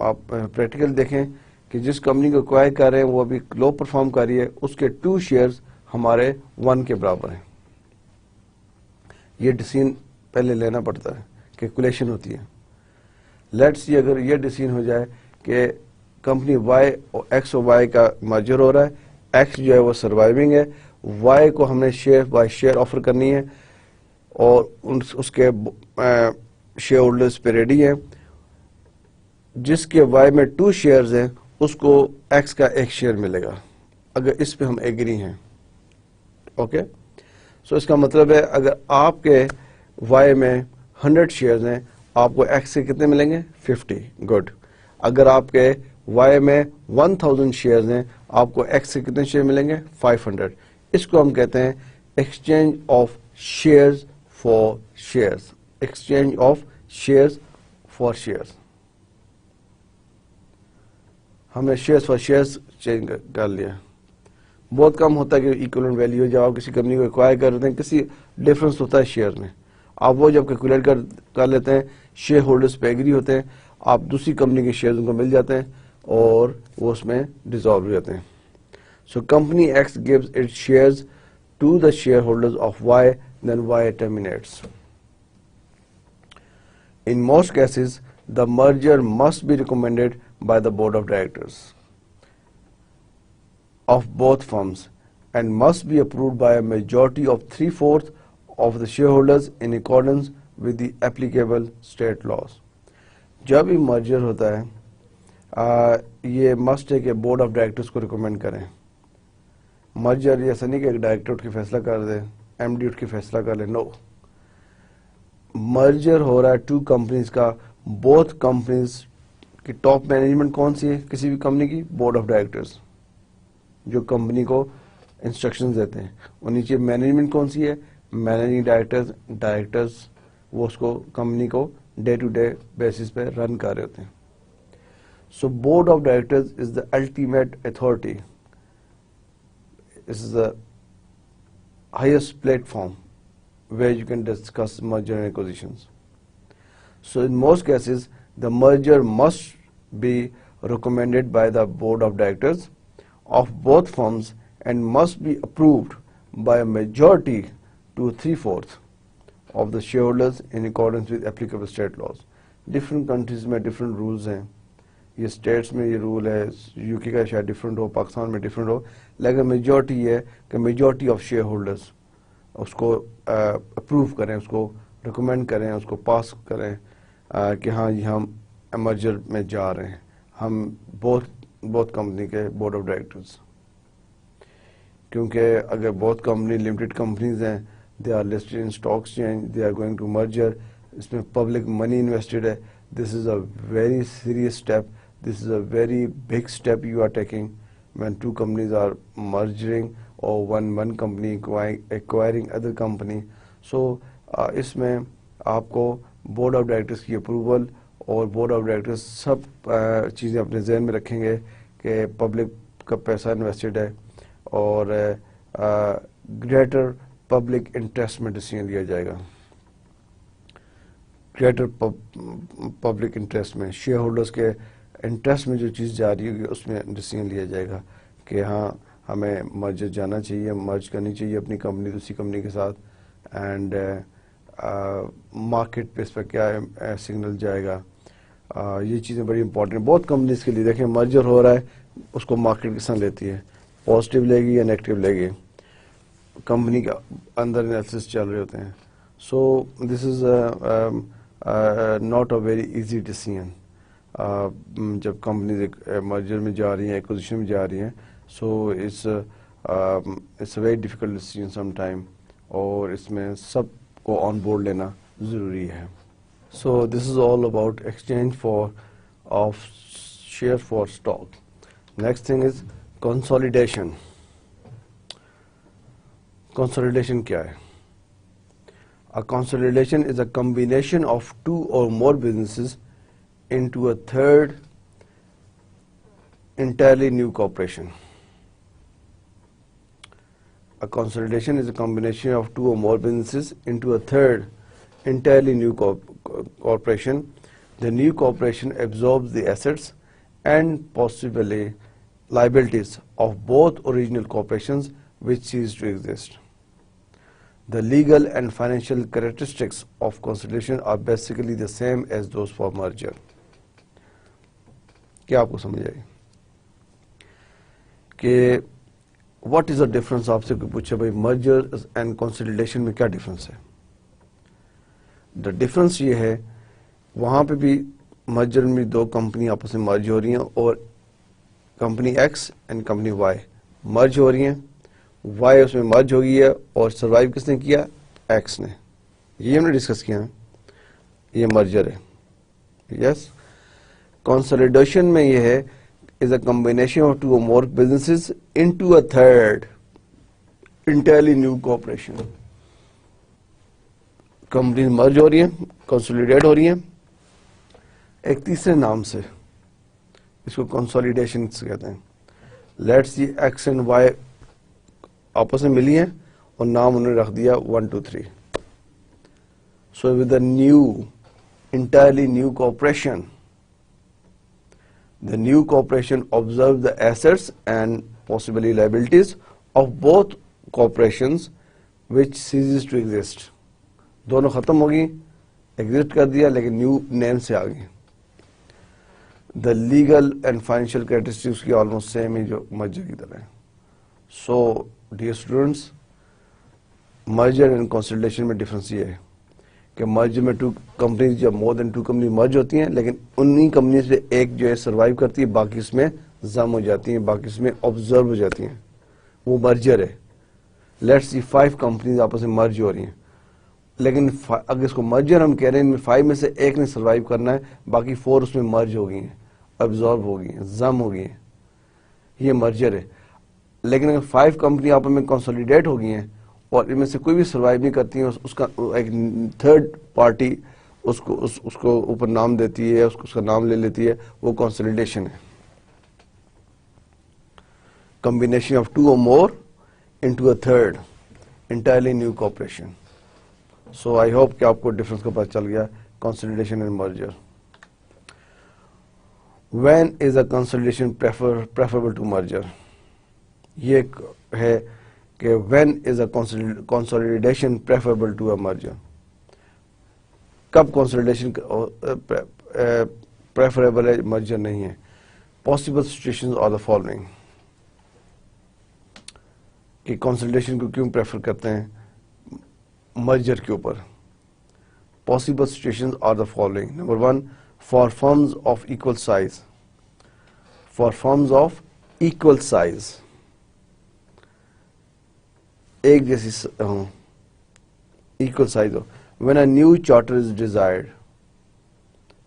Speaker 1: آپ پریکٹیکل دیکھیں کہ جس کمپنی کو ایکوائر کر رہے ہیں وہ ابھی لو پرفارم کر رہی ہے، اس کے 2 شیئرز ہمارے 1 کے برابر ہیں. یہ ڈیسیژن پہلے لینا پڑتا ہے کیلکولیشن ہوتی ہے. لیٹس سی اگر یہ ڈیسیژن ہو جائے کہ کمپنی وائی اور ایکس اور وائی کا مرجر ہو رہا ہے, ایکس جو ہے وہ سروائیونگ ہے, وائی کو ہم نے شیئر بائی شیئر آفر کرنی ہے اور اس کے شیئر ہولڈرز پہ ریڈی ہیں. جس کے وائی میں 2 شیئرز ہیں اس کو ایکس کا 1 شیئر ملے گا اگر اس پہ ہم ایگری ہیں. اوکے, سو اس کا مطلب ہے اگر آپ کے وائی میں 100 شیئرز ہیں آپ کو ایکس سے کتنے ملیں گے؟ 50. گڈ. اگر آپ کے وائی میں 1000 شیئرز ہیں آپ کو ایکس سے کتنے شیئر ملیں گے؟ 500. اس کو ہم کہتے ہیں exchange of shares for shares. Exchange of shares for shares. ہم نے شیئرز فار شیئرز چینج کر لیا. بہت کم ہوتا ہے کہ ایکولنٹ ویلیو جب آپ کسی کمپنی کو ایکوائر کر رہے ہیں کسی ڈفرنس ہوتا ہے شیئر میں, آپ وہ جب کیلکولیٹ کر لیتے ہیں شیئر ہولڈرز پہ ایگری ہوتے ہیں, آپ دوسری کمپنی کے شیئرز ان کو مل جاتے ہیں اور وہ اس میں ڈیزالو ہو جاتے ہیں. So company x gives its shares to the shareholders of Y, then Y terminates. In most cases, the merger must be recommended by the board of directors of both firms and must be approved by a majority of 3/4 of the shareholders in accordance with the applicable state laws. جب بھی merger ہوتا ہے یہ must ہے کہ board of directors کو recommend کریں. Merger یہ ایسا نہیں کہ ایک ڈائریکٹر اٹھ کے فیصلہ کر دے, ایم ڈی اٹھ کے فیصلہ کر لے. نو, مرجر ہو رہا ہے 2 کمپنیز کا. بوتھ کمپنیز کی ٹاپ مینجمنٹ کون سی ہے کسی بھی کمپنی کی؟ بورڈ آف ڈائریکٹرز جو کمپنی کو انسٹرکشنز دیتے ہیں. اور نیچے مینجمنٹ کون سی ہے؟ مینیجنگ ڈائریکٹرز وہ اس کو کمپنی کو ڈے ٹو ڈے بیسس پہ رن کر رہے ہوتے ہیں. So board of directors is the ultimate authority. This is the highest platform where you can discuss merger and acquisitions. So in most cases, the merger must be recommended by the board of directors of both firms and must be approved by a majority to 3/4 of the shareholders in accordance with applicable state laws. Different countries میں different rules ہیں. یہ status میں یہ role ہے, you کے کا شاید different ہو, پاکستان میں ڈفرینٹ ہو, لیکن میجورٹی یہ ہے کہ میجورٹی آف شیئر ہولڈرز اس کو اپروو کریں, اس کو ریکمینڈ کریں, اس کو پاس کریں کہ ہاں یہ ہم مرجر میں جا رہے ہیں, ہم بہت کمپنی کے بورڈ آف ڈائریکٹرز. کیونکہ اگر بہت کمپنی لمیٹڈ کمپنیز ہیں, they are listed in stock exchange, they are going to merger, اس میں پبلک منی انویسٹڈ ہے. This is a very serious step. This is a very big step you are taking when 2 companies are merging or one company acquiring other company. So اس میں آپ کو board of directors کی approval اور board of directors سب چیزیں اپنے ذہن میں رکھیں گے کہ پبلک کا پیسہ انویسٹڈ ہے اور گریٹر پبلک انٹرسٹ میں ڈیسیژن لیا جائے گا. گریٹر پبلک انٹرسٹ میں, شیئر ہولڈرز کے انٹرسٹ میں جو چیز جا رہی ہوگی اس میں ڈیسیژن لیا جائے گا کہ ہاں ہمیں مرجر جانا چاہیے, مرج کرنی چاہیے اپنی کمپنی دوسری کمپنی کے ساتھ. اینڈ مارکیٹ پہ اس پہ کیا سگنل جائے گا, یہ چیزیں بڑی امپورٹنٹ. بہت کمپنیز کے لیے دیکھیں مرجر ہو رہا ہے, اس کو مارکیٹ کس طرح لیتی ہے, پازیٹیو لے گی یا نیگیٹو لے گی, کمپنی کے اندر انالیسس چل رہے ہوتے ہیں. سو this is not a very easy decision جب کمپنیز مرجر میں جا رہی ہیں, ایکوزیشن میں جا رہی ہیں. سو it's a very difficult decision sometime اور اس میں سب کو آن بورڈ لینا ضروری ہے. So this is all about exchange of share for stock. Next thing is consolidation. Consolidation کیا ہے؟ A consolidation is a combination of 2 or more businesses into a third entirely new corporation. A consolidation is a combination of 2 or more businesses into a third entirely new corporation. The new corporation absorbs the assets and possibly liabilities of both original corporations which cease to exist. The legal and financial characteristics of consolidation are basically the same as those for merger. کیا آپ کو سمجھ آئی کہ what is the difference? آپ سے کوئی پوچھے بھائی مرجر اینڈ کنسولیڈیشن میں کیا ڈفرنس ہے؟ دا ڈفرنس یہ ہے وہاں پہ بھی مرجر میں دو کمپنی آپس میں مرج ہو رہی ہیں اور company X and company Y merge ہو رہی ہیں. وائی اس میں مرج ہو گئی ہے اور سروائیو کس نے کیا؟ ایکس نے. یہ ہم نے ڈسکس کیا ہے، یہ مرجر ہے. یس. کنسولیڈیشن میں یہ ہے is a combination of two or more businesses into a third entirely new corporation. Companies merge ہو رہی ہیں، کنسولیڈیٹ ہو رہی ہیں ایک تیسرے نام سے، اس کو کنسولیڈیشن کہتے ہیں. Let's see X and Y آپس میں ملی ہیں اور نام انہوں نے رکھ دیا 1 2 3. So with a new entirely new corporation, the new corporation observes the assets and possibly liabilities of both corporations which ceases to exist. دونوں ختم ہوگی، ایگزسٹ کر دیا لیکن نیو نیم سے آ گئی. The legal and financial characteristics کی almost same ہی جو مرجر کی طرح ہے. So dear students, merger and consolidation میں ڈفرنس یہ ہے کہ مرجر میں ٹو کمپنیز جب مور دین ٹو کمپنی مرج ہوتی ہیں لیکن انہی کمپنیز سے ایک جو ہے سروائیو کرتی ہے، باقی اس میں ضم ہو جاتی ہیں، باقی اس میں آبزرو ہو جاتی ہیں، وہ مرجر ہے. لیٹس سی 5 کمپنیز آپس میں مرج ہو رہی ہیں لیکن اگر اس کو مرجر ہم کہہ رہے ہیں ان میں 5 میں سے ایک نے سروائیو کرنا ہے، باقی 4 اس میں مرج ہو گئی ہیں، ابزارب ہو گئی ہیں، ضم ہو گئی ہیں، یہ مرجر ہے. لیکن اگر 5 کمپنی آپس میں کنسولیڈیٹ ہو گئی ہیں اور ان میں سے کوئی بھی سروائیو نہیں کرتی ہیں، اس کا ایک تھرڈ پارٹی اس کو اوپر نام دیتی ہے، اس کا نام لے لیتی ہے، وہ کنسولیڈیشن ہے. Combination of 2 or more into a third entirely new corporation. So I hope کہ آپ کو ڈفرنس کا پتہ چل گیا consolidation and merger. When is a consolidation preferable to merger? یہ ہے کہ when is a consolidation preferable to a merger؟ کب consolidation preferable ہے، merger نہیں ہے؟ Possible situations are the following. کہ consolidation کو کیوں prefer کرتے ہیں merger کے اوپر؟ Possible situations are the following. Number 1, for firms of equal size. For firms of equal size. ایک جیسی ہوں، equal size who. When a new charter is desired,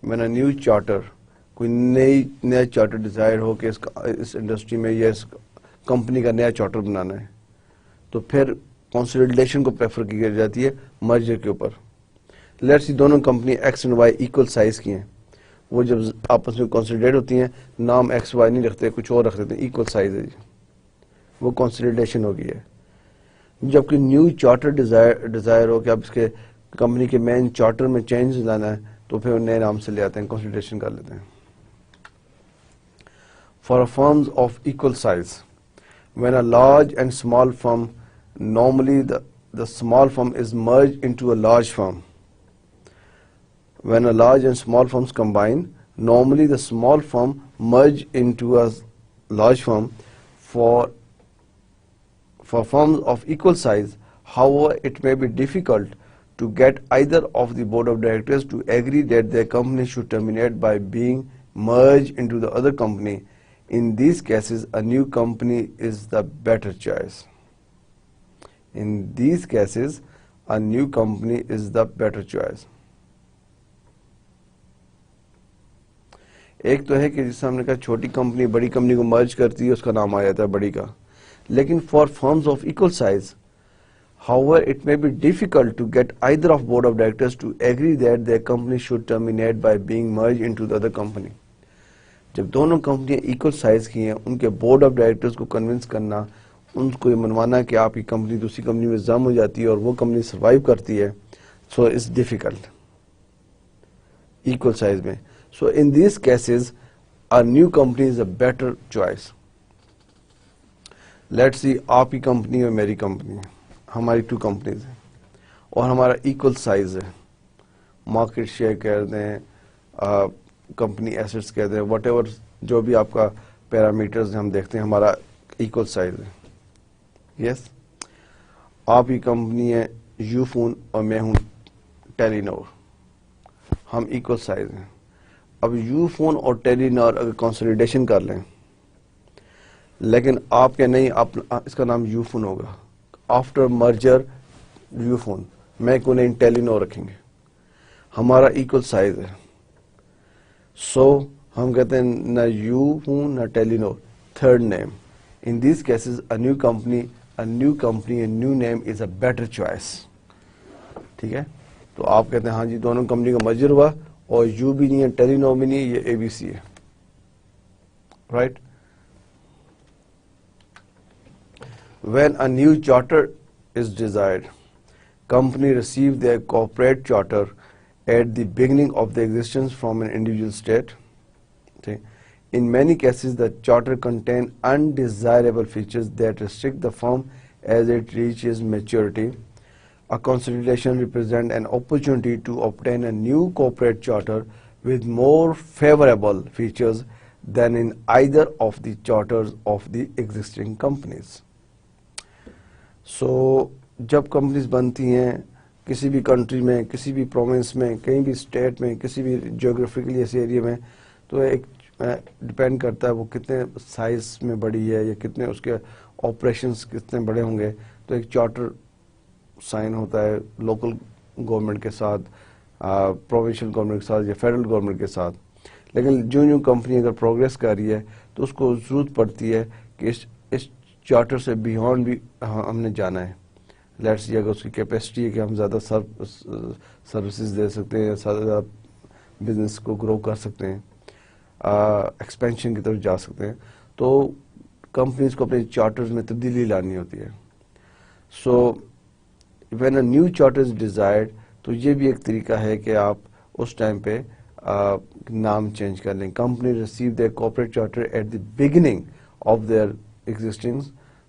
Speaker 1: when a new charter کوئی نیا charter Dzire ہو کہ اس industry میں یا اس company کا نیا چارٹر بنانا ہے تو پھر کنسولیڈیشن کو پریفر کی جاتی ہے مرجر کے اوپر. لیٹس سی دونوں company X and Y equal size کی ہیں، وہ جب آپس میں کنسولیڈیٹ ہوتی ہیں نام ایکس وائی نہیں رکھتے، کچھ اور رکھ دیتے ہیں، ایکول سائز ہے جی، وہ کنسولیڈیشن ہو گئی ہے. جبکہ نیو چارٹر ڈیزائر ہو کہ اب اس کے کمپنی کے مین چارٹر میں چینج لانا ہے تو پھر نئے نام سے لے آتے ہیں، کنسولیڈیشن کر لیتے ہیں. For firms of equal size, when a large and small firm, normally the small firm is merged into a large firm. When a large and small firms combine, normally the small firm merge into a large firm. For firms of equal size, however, it may be difficult to get either of the board of directors to agree that their company should terminate by being merged into the other company. In these cases, a new company is the better choice. In these cases, a new company is the better choice. ایک تو ہے کہ جس ہم نے کہا چھوٹی company بڑی کمپنی کو مرج کرتی ہے، اس کا نام آ جاتا ہے بڑی کا. لیکن for firms of equal size, however, it may be difficult to get either of board of directors to agree that their company should terminate by being merged into the other company. جب دونوں کمپنیاں equal size کی ہیں، ان کے board of directors کو convince کرنا، ان کو یہ منوانا کہ آپ کی کمپنی دوسری کمپنی میں ضم ہو جاتی ہے اور وہ کمپنی سروائیو کرتی ہے، so it's difficult equal size میں. So in these cases a new company is a better choice. Let's see آپ کی کمپنی اور میری کمپنی، ہماری 2 کمپنیز ہیں. اور ہمارا ایکول سائز ہے, مارکیٹ شیئر کہہ دیں, کمپنی ایسٹس کہہ دیں, واٹ ایور جو بھی آپ کا پیرامیٹرز ہم دیکھتے ہیں, ہمارا ایکول سائز ہے. یس, آپ کی کمپنی ہے یو فون اور میں ہوں ٹیلی نور, ہم ایکول سائز ہیں. اب یو فون اور ٹیلی نور اگر کنسولیڈیشن کر لیں, لیکن آپ کے نہیں, آپ اس کا نام یو فون ہوگا. آفٹر مرجر یو فون, میں کو نہیں ٹیلی نور رکھیں گے, ہمارا ایکول سائز ہے. سو ہم کہتے ہیں نہ یو فون نہ Telenor, third name. In these cases a new company, a new name is a better choice. ٹھیک ہے, تو آپ کہتے ہیں ہاں جی دونوں کمپنی کا مرجر ہوا اور یو بھی نہیں ہے ٹیلی نور بھی نہیں ہے, یہ اے بی سی ہے. Right. When a new charter is desired, company receive their corporate charter at the beginning of the existence from an individual state. Okay. In many cases, the charter contain undesirable features that restrict the firm as it reaches maturity. A consolidation represents an opportunity to obtain a new corporate charter with more favorable features than in either of the charters of the existing companies. سو جب companies بنتی ہیں کسی بھی country میں, کسی بھی province میں, کہیں بھی اسٹیٹ میں, کسی بھی جیوگرافیکلی ایسے ایریا میں, تو ایک ڈپینڈ کرتا ہے وہ کتنے سائز میں بڑی ہے یا کتنے اس کے آپریشنس کتنے بڑے ہوں گے. تو ایک چارٹر سائن ہوتا ہے لوکل گورنمنٹ کے ساتھ, پروونشل گورنمنٹ کے ساتھ یا فیڈرل گورنمنٹ کے ساتھ. لیکن جو کمپنی اگر پروگریس کر رہی ہے تو اس کو ضرورت پڑتی ہے کہ اس چارٹر سے بیہانڈ بھی ہم نے جانا ہے. لیٹس سی اگر اس کی کیپیسٹی ہے کہ ہم زیادہ سروسز دے سکتے ہیں, زیادہ بزنس کو گرو کر سکتے ہیں, ایکسپینشن کی طرف جا سکتے ہیں, تو کمپنیز کو اپنے چارٹرز میں تبدیلی لانی ہوتی ہے. So when a new charter is desired, تو یہ بھی ایک طریقہ ہے کہ آپ اس ٹائم پہ نام چینج کر لیں. Company receive their corporate charter at the beginning of their existence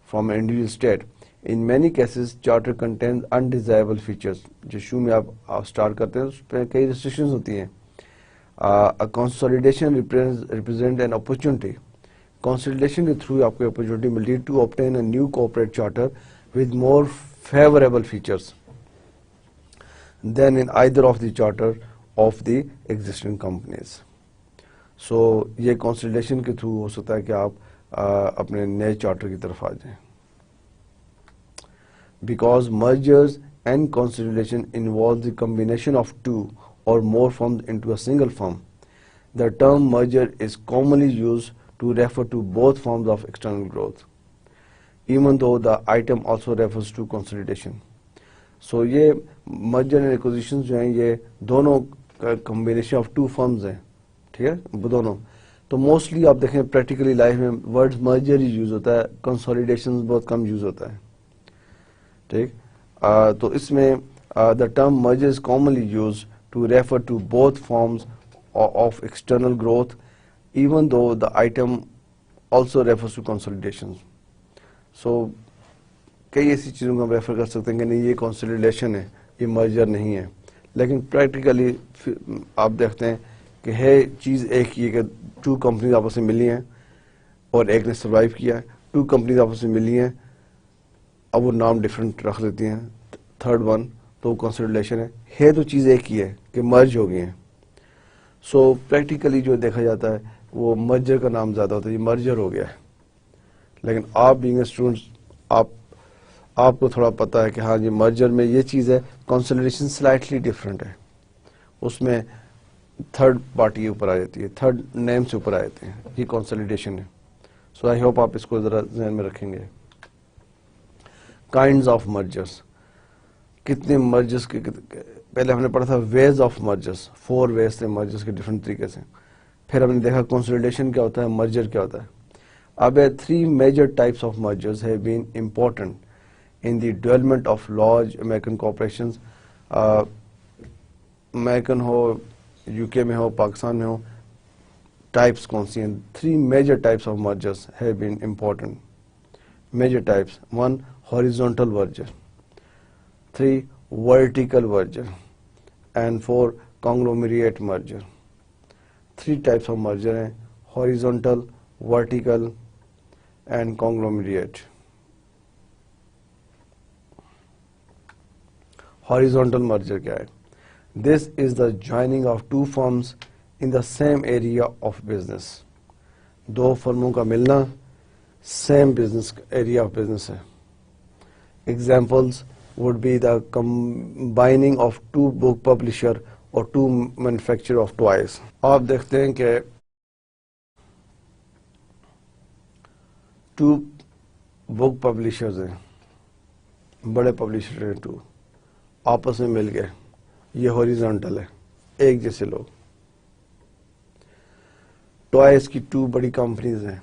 Speaker 1: from an individual state. In many cases, charter contains undesirable features. جو شو میں آپ اسٹارٹ کرتے ہیں اس پہ کئی ریسٹرکشنز ہوتی ہیں. A consolidation represent an opportunity. Consolidation کے تھرو آپ کو opportunity ملتی ہے to obtain a new corporate charter with more favorable features than in either of the charter of the existing companies. So یہ consolidation کے through ہو سکتا ہے کہ آپ اپنے نئے چارٹر کی طرف آ جائیں. Because mergers and consolidation involve the combination of two or more firms into a single firm, the term merger is commonly used to refer to both forms of external growth, even though the item also refers to consolidation. So یہ merger and acquisitions جو ہیں یہ دونوں combination of two firms ہیں. ٹھیک ہے, وہ دونوں. تو موسٹلی آپ دیکھیں پریکٹیکلی لائف میں ورڈ مرجر ہی یوز ہوتا ہے, کنسولیڈیشن بہت کم یوز ہوتا ہے. ٹھیک, تو اس میں the term merger is commonly use to refer to both forms of external growth even though the item also refers to consolidation. So کئی ایسی چیزوں کو ہم ریفر کر سکتے ہیں کہ نہیں یہ کنسولیڈیشن ہے, یہ مرجر نہیں ہے. لیکن پریکٹیکلی آپ دیکھتے ہیں کہ ہے چیز ایک ہی ہے کہ ٹو کمپنیز آپس میں ملی ہیں اور ایک نے سروائیو کیا ہے. ٹو کمپنیز آپس میں ملی ہیں, اب وہ نام ڈفرینٹ رکھ لیتی ہیں, تھرڈ ون تو وہ کنسولیڈیشن ہے تو چیز ایک ہی ہے کہ مرج ہو گئی ہیں. سو پریکٹیکلی جو دیکھا جاتا ہے وہ مرجر کا نام زیادہ ہوتا ہے, یہ مرجر ہو گیا ہے. لیکن آپ بینگ اے اسٹوڈنٹ آپ کو تھوڑا پتا ہے کہ ہاں جی مرجر میں یہ چیز ہے, کنسولیڈیشن سلائٹلی ڈفرینٹ ہے, اس میں تھرڈ پارٹی اوپر آ جاتی ہے, تھرڈ نیم سے اوپر آ جاتے ہیں, یہ کنسولیڈیشن ہے. سو آئی ہوپ آپ اس کو ذرا ذہن میں رکھیں گے. کائنڈز آف مرجرس, کتنے مرجرس کے پہلے ہم نے پڑھا تھا ویز آف مرجرس, 4 ویز تھے مرجرس کے ڈفرینٹ طریقے سے. پھر ہم نے دیکھا کنسولیڈیشن کیا ہوتا ہے, مرجر کیا ہوتا ہے. اب 3 major types of mergers have been important in the development of large American corporations. American who, you کے میں ہو, پاکستان میں ہو, ٹائپس کون سی ہیں. 3 major types of mergers have been important. Major types: 1. Horizontal merger. 3. vertical merger, and 4 conglomerate merger. 3 types of merger ہیں, horizontal, vertical and conglomerate. Horizontal merger کیا ہے؟ This is the joining of two firms in the same area of business. 2 فرموں کا ملنا same business area of business ہے. Examples would be the combining of 2 book publisher or 2 manufacturer of toys. آپ دیکھتے ہیں کہ 2 book publishers ہیں, بڑے publisher ہیں 2, آپس میں مل گئے, یہ ہاریزونٹل ہے, ایک جیسے لوگ. ٹوائز کی 2 بڑی کمپنیز ہیں,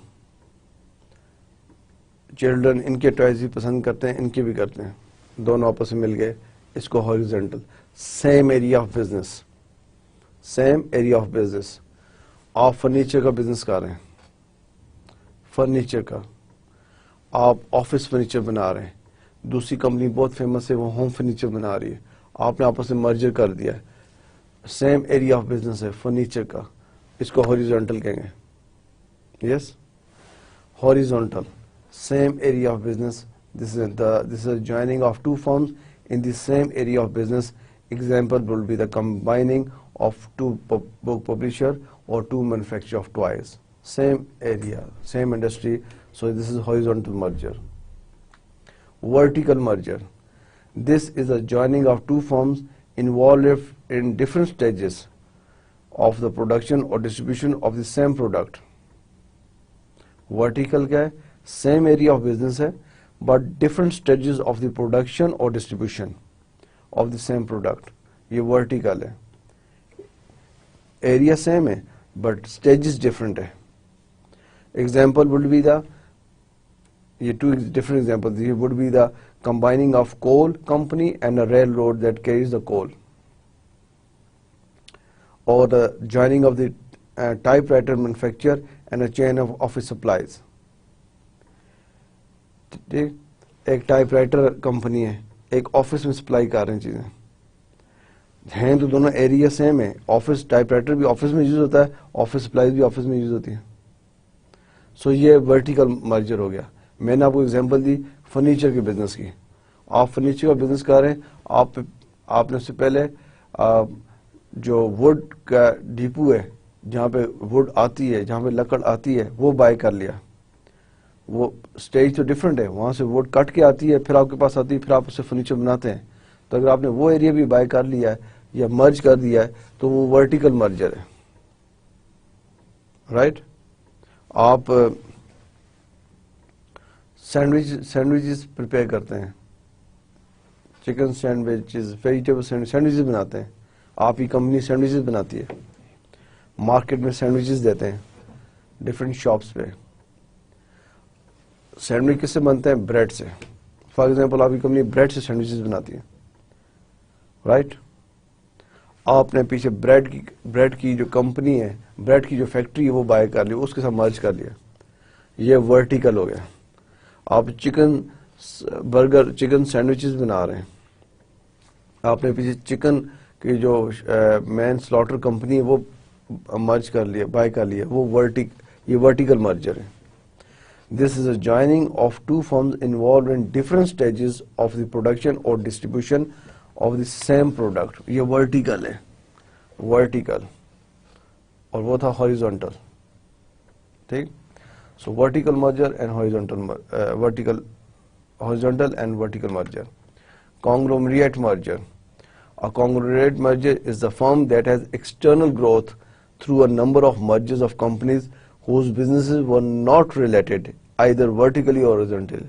Speaker 1: چلڈرن ان کے ٹوائز بھی پسند کرتے ہیں, ان کے بھی کرتے ہیں, دونوں آپس میں مل گئے, اس کو horizontal. Same area of business, same area of business. آپ فرنیچر کا بزنس کر رہے ہیں, فرنیچر کا, آپ آفس فرنیچر بنا رہے ہیں, دوسری کمپنی بہت فیمس ہے, وہ ہوم فرنیچر بنا رہی ہے, آپ نے آپس میں مرجر کر دیا ہے, سیم ایریا آف بزنس ہے فرنیچر کا, اس کو ہاریزونٹل کہیں گے. یس, horizontal, same area of business. This is a joining of 2 firms in the same area of business. Example will be the combining of 2 book publisher or 2 manufacturer of toys. Same area, same industry. So this is horizontal merger. Vertical merger. This is a joining of 2 firms involved in different stages of the production or distribution of the same product. Vertical کیا ہے؟ Same area of business ہے but different stages of the production اور distribution of the same product, یہ vertical ہے. Area same ہے but stages different ہے. Example would be the, یہ 2 different example would be the combining of coal company and a railroad that carries the coal, or the joining of the typewriter manufacturer and a chain of office supplies. ایک type writer company ہے, ایک office میں supply کر رہے ہیں چیزیں ہیں, تو دونوں ایریا سیم ہے. آفس ٹائپ رائٹر بھی آفس میں یوز ہوتا ہے, آفس سپلائیز بھی آفس میں یوز ہوتی ہیں. سو یہ ورٹیکل مرجر ہو گیا. میں نے آپ کو ایگزامپل دی فرنیچر کے بزنس کی. آپ فرنیچر کا بزنس کر رہے ہیں, آپ نے اس سے پہلے جو ووڈ کا ڈیپو ہے, جہاں پہ ووڈ آتی ہے, جہاں پہ لکڑ آتی ہے, وہ بائی کر لیا. وہ اسٹیج تو ڈفرنٹ ہے, وہاں سے ووڈ کٹ کے آتی ہے, پھر آپ کے پاس آتی ہے, پھر آپ اس سے فرنیچر بناتے ہیں. تو اگر آپ نے وہ ایریا بھی بائی کر لیا ہے یا مرج کر دیا ہے تو وہ ورٹیکل مرجر ہے. رائٹ. آپ سینڈوچز پریپیئر کرتے ہیں, چکن سینڈوچز, ویجیٹیبل سینڈوچز بناتے ہیں. آپ کی کمپنی سینڈوچز بناتی ہے, مارکیٹ میں سینڈوچز دیتے ہیں ڈفرینٹ شاپس پہ. سینڈوچ کس سے بنتے ہیں؟ بریڈ سے. فار ایگزامپل آپ کی کمپنی بریڈ سے سینڈوچز بناتی ہے. رائٹ. آپ نے پیچھے بریڈ کی جو کمپنی ہے, بریڈ کی جو فیکٹری ہے وہ بائی کر لی, اس کے ساتھ مرج کر لیا. یہ ورٹیکل ہو گیا. آپ چکن برگر, چکن سینڈوچز بنا رہے ہیں, آپ نے پیچھے چکن کی جو مین سلاٹر کمپنی ہے وہ مرج کر لیا, بائی کر لیا, وہ یہ ورٹیکل مرجر ہے. This is a joining of 2 firms involved in different stages of the production or distribution of the same product. یہ vertical ہے, vertical, اور وہ تھا horizontal. ٹھیک. So vertical merger and horizontal and vertical merger. Conglomerate merger. A conglomerate merger is the firm that has external growth through a number of mergers of companies whose businesses were not related either vertically or horizontally.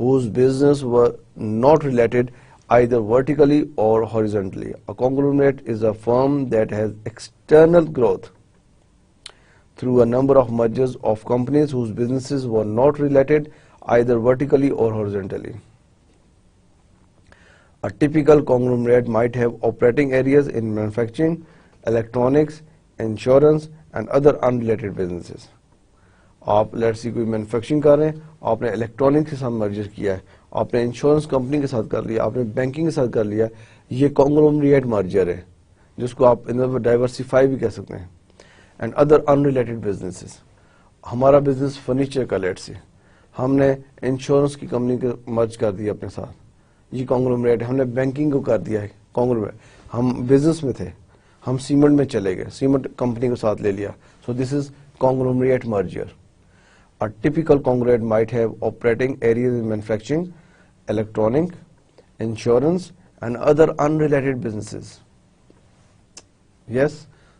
Speaker 1: whose business were not related either vertically or horizontally. A conglomerate is a firm that has external growth through a number of mergers of companies whose businesses were not related either vertically or horizontally. A typical conglomerate might have operating areas in manufacturing, electronics, insurance and other unrelated businesses. آپ let's see کوئی manufacturing کر رہے ہیں, آپ نے electronic کے ساتھ merger کیا ہے, آپ نے انشورنس کمپنی کے ساتھ کر لیا, آپ نے بینکنگ کے ساتھ کر لیا, یہ کانگلومریٹ مرجر ہے جس کو آپ ڈائیورسیفائی بھی کہہ سکتے ہیں. And other in related businesses, ہمارا بزنس فرنیچر کا لیٹ سے, ہم نے انشورنس کی کمپنی کو مرج کر دیا اپنے ساتھ, یہ کانگلومریٹ ہے. ہم نے بینکنگ کو کر دیا ہے کانگلومریٹ. ہم بزنس میں تھے, ہم سیمنٹ میں چلے گئے, سیمنٹ کمپنی کو ساتھ لے لیا. سو this is conglomerate merger. A typical conglomerate might have operating areas in manufacturing, electronic, insurance and other unrelated businesses. Yes,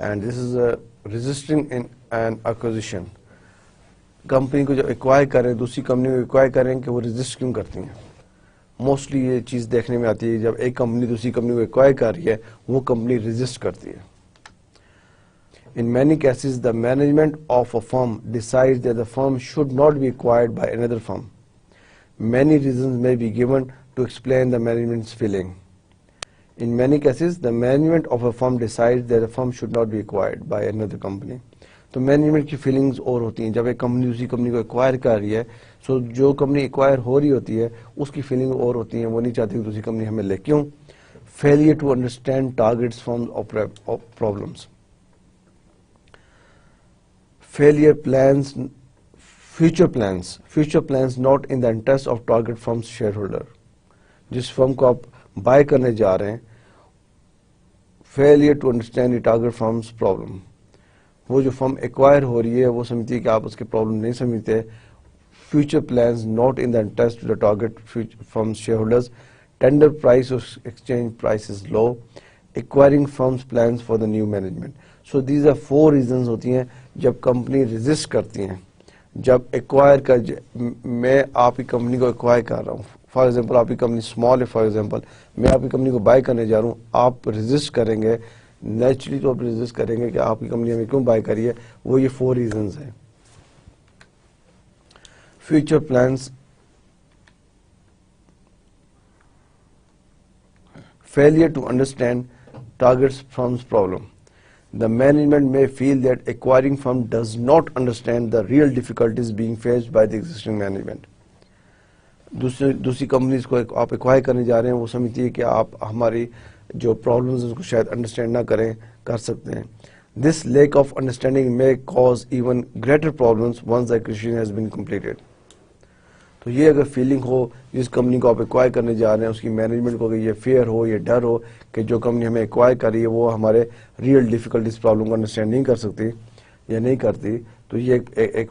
Speaker 1: And this is resisting in an acquisition. Company کو جو acquire کریں, دوسری company کو acquire کریں کہ وہ resist کیوں کرتی ہیں. موسٹلی یہ چیز دیکھنے میں آتی ہے جب ایک کمپنی دوسری کمپنی کو ایکوائر کر رہی ہے وہ کمپنی ریزسٹ کرتی ہے. In many cases, the management of a firm decides that the firm should not be acquired by another firm. Many reasons may be given to explain the management's feeling. In many cases, the management of a firm decides that the firm should not be acquired by another company. تو management کی feelings اور ہوتی ہیں جب ایک company دوسری company کو acquire کر رہی ہے. سو جو کمپنی ایکوائر ہو رہی ہوتی ہے اس کی فیلنگ اور ہوتی ہیں, وہ نہیں چاہتی کہ دوسری کمپنی ہمیں لے. کیوں؟ Failure to understand targets from problems, failure plans, future plans not in the interest of target firms share holder. جس فرم کو آپ بائی کرنے جا رہے ہیں, failure to understand the target firms problem. وہ جو فرم ایکوائر ہو رہی ہے وہ سمجھتی ہے کہ آپ اس کے پرابلم نہیں سمجھتے. Future plans not in the interest to the target firms shareholders. Tender price اور exchange price is low. Acquiring firms plans for the new management. So these are 4 reasons ہوتی ہیں جب کمپنی ریزسٹ کرتی ہیں. جب acquire کا میں آپ کی کمپنی کو ایکوائر کر رہا ہوں, فار ایگزامپل آپ کی کمپنی اسمال ہے, فار ایگزامپل میں آپ کی کمپنی کو بائی کرنے جا رہا ہوں, آپ ریزسٹ کریں گے, نیچرلی تو آپ ریزسٹ کریں گے کہ آپ کی کمپنی ہمیں کیوں بائی کری ہے. وہ یہ 4 ریزنز ہیں. Future plans, failure to understand targets firm's problem. The management may feel that acquiring firm does not understand the real difficulties being faced by the existing management. دوسری کمپنیز کو آپ ایکوائر کرنے جا رہے ہیں, وہ سمجھتی ہے کہ آپ ہماری جو پرابلمز ہیں اس کو شاید انڈرسٹینڈ نہ کر سکتے ہیں. This lack of understanding may cause even greater problems once the acquisition has been completed. تو یہ اگر فیلنگ ہو جس کمپنی کو آپ ایکوائر کرنے جا رہے ہیں اس کی مینجمنٹ کو, کہ یہ فیئر ہو, یہ ڈر ہو کہ جو کمپنی ہمیں ایکوائر کر رہی ہے وہ ہمارے ریئل ڈیفیکلٹیز پرابلم کو انڈرسٹینڈ نہیں کر سکتی یا نہیں کرتی, تو یہ ایک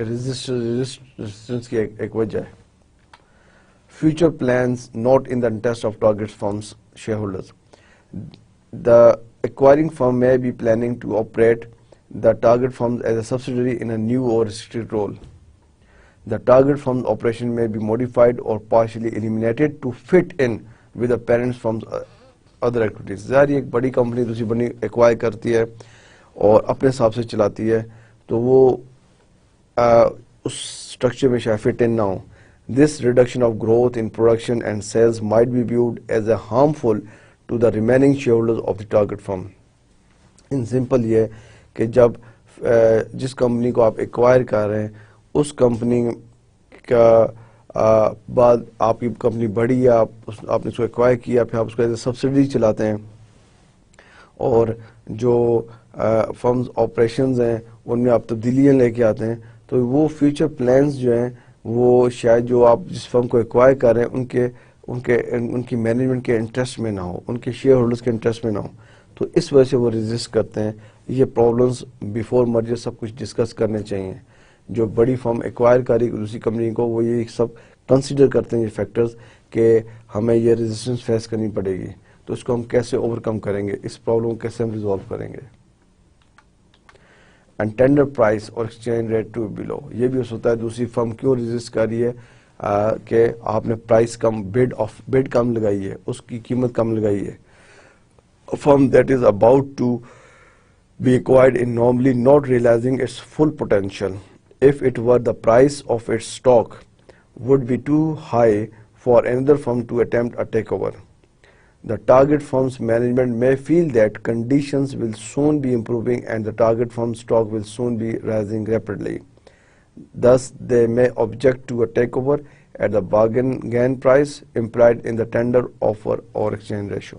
Speaker 1: ریزسٹنس کی ایک وجہ ہے. Future plans not in the interest of target firm's shareholders. The acquiring firm may be planning to operate the target firm as a subsidiary in a new or restricted role. The target firm's operation may be modified or partially eliminated to fit in with the parent firm's other activities. ظاہر ایک بڑی company دوسری بڑی acquire کرتی ہے اور اپنے حساب سے چلاتی ہے, تو وہ اس اسٹرکچر میں شاید فٹ ان نہ ہو. This reduction of growth in production and sales might be viewed as a harmful to the remaining shareholders of the target firm. In simple یہ کہ جب جس کمپنی کو آپ ایکوائر کر رہے ہیں اس کمپنی کا بعد آپ کی کمپنی بڑی ہے, آپ نے اس کو ایکوائر کیا, پھر آپ اس کو ایز اے سبسڈی چلاتے ہیں, اور جو فرمز آپریشنز ہیں ان میں آپ تبدیلیاں لے کے آتے ہیں, تو وہ فیوچر پلانز جو ہیں وہ شاید جو آپ جس فرم کو ایکوائر کر رہے ہیں ان کی مینجمنٹ کے انٹرسٹ میں نہ ہو, ان کے شیئر ہولڈرز کے انٹرسٹ میں نہ ہو, تو اس وجہ سے وہ ریزسٹ کرتے ہیں. یہ پرابلمس بیفور مرجر سب کچھ ڈسکس کرنے چاہیے. جو بڑی فرم ایکوائر کری دوسری کمپنی کو, وہ یہ سب کنسیڈر کرتے ہیں یہ فیکٹرز کہ ہمیں یہ ریزسٹنس فیس کرنی پڑے گی, تو اس کو ہم کیسے اوور کم کریں گے, اس پرابلم کو کیسے ہم ریزالو کریں گے. اینڈ ٹینڈر پرائس اور exchange rate to be low. یہ بھی ہو سکتا ہے دوسری فرم کیوں ریزسٹ کر رہی ہے کہ آپ نے پرائس کم, بڈ کم لگائی ہے, اس کی قیمت کم لگائی ہے. Firm that is about to be acquired in normally not realizing its full potential. If it were the price of its stock would be too high for another firm to attempt a takeover. The target firm's management may feel that conditions will soon be improving and the target firm's stock will soon be rising rapidly. Thus, they may object to a takeover at the bargain gain price implied in the tender offer or exchange ratio.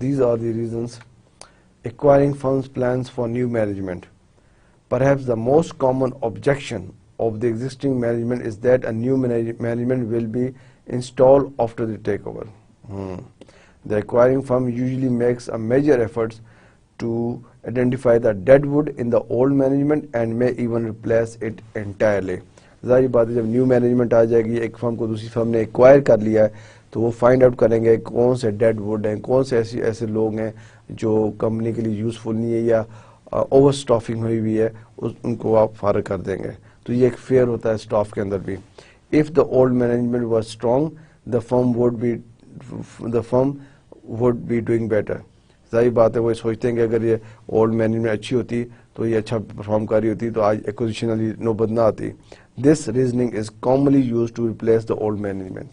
Speaker 1: these are the reasons. Acquiring firms plans for new management. Perhaps the most common objection of the existing management is that a new management will be installed after the takeover. The acquiring firm usually makes a major effort to identify the dead wood in the old management and may even replace it entirely. ظاہر بات ہے جب new management آ جائے گی, ایک فرم کو دوسری فرم نے ایکوائر کر لیا ہے, تو وہ فائنڈ آؤٹ کریں گے کون سے ڈیڈ ووڈ ہیں, کون سے ایسے لوگ ہیں جو کمپنی کے لیے یوزفل نہیں ہے یا اوور اسٹافنگ ہوئی ہوئی ہے, ان کو آپ فارغ کر دیں گے. تو یہ ایک فیئر ہوتا ہے اسٹاف کے اندر بھی. If the old management was strong the firm would be doing better. ظاہر بات ہے وہ سوچتے ہیں کہ اگر یہ اولڈ مینجمنٹ اچھی ہوتی تو یہ اچھا پرفارم کر رہی ہوتی تو آج ایکوزیشن والی نوبت نہ آتی. This reasoning is commonly used to replace the old management.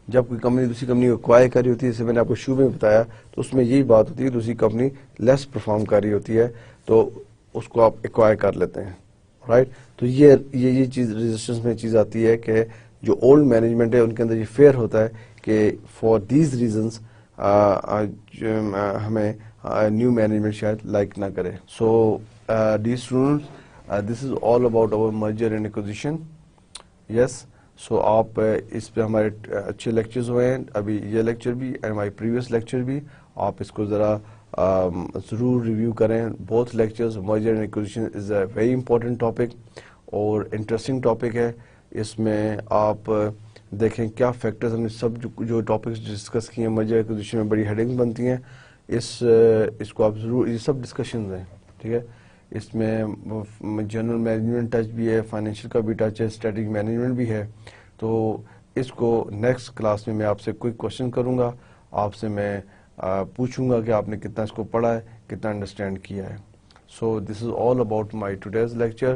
Speaker 1: جب کوئی کمپنی دوسری کمپنی کو ایکوائر کر رہی ہوتی ہے, جیسے میں نے آپ کو شروع میں بتایا, تو اس میں یہی بات ہوتی ہے دوسری کمپنی لیس پرفارم کر رہی ہوتی ہے تو اس کو آپ ایکوائر کر لیتے ہیں, رائٹ؟ تو یہ چیز ریزسٹنس میں چیز آتی ہے کہ جو اولڈ مینجمنٹ ہے ان کے اندر یہ فیئر ہوتا ہے کہ فار دیز ریزنس ہمیں نیو مینجمنٹ شاید لائک نہ کرے. So dear students, this is all about our merger and acquisition. Yes, so آپ اس پہ ہمارے اچھے لیکچرز ہوئے ہیں, ابھی یہ لیکچر بھی and my previous lecture بھی, آپ اس کو ذرا ضرور ریویو کریں. both lectures, merger and acquisition is a very important topic اور interesting topic ہے. اس میں آپ دیکھیں کیا فیکٹرز, ہم نے سب جو ٹاپکس ڈسکس کیے ہیں مرجر ایکوزیشن میں بڑی ہیڈنگ بنتی ہیں, اس کو آپ ضرور, یہ سب ڈسکشنز ہیں, ٹھیک ہے. اس میں جنرل مینجمنٹ ٹچ بھی ہے, فائنینشیل کا بھی ٹچ ہے, اسٹریٹجک مینجمنٹ بھی ہے. تو اس کو نیکسٹ کلاس میں آپ سے کوئی کوشچن کروں گا, آپ سے میں پوچھوں گا کہ آپ نے کتنا اس کو پڑھا ہے, کتنا انڈرسٹینڈ کیا ہے. So this is all about my today's lecture.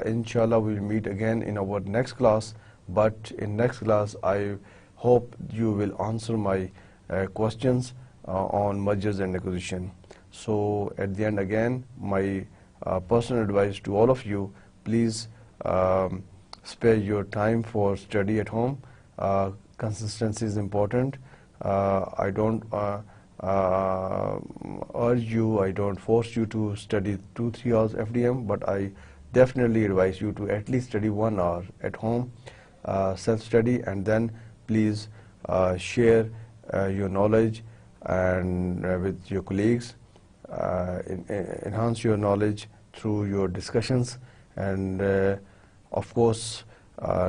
Speaker 1: Inshallah we will meet again in our next class, but in next class I hope you will answer my questions on mergers and acquisition. So at the end again, my personal advice to all of you, please spare your time for study at home. Consistency is important. I don't urge you, I don't force you to study 2-3 hours FDM, but I definitely advise you to at least study 1 hour at home, self-study, and then please share your knowledge and with your colleagues. Enhance your knowledge through your discussions, and of course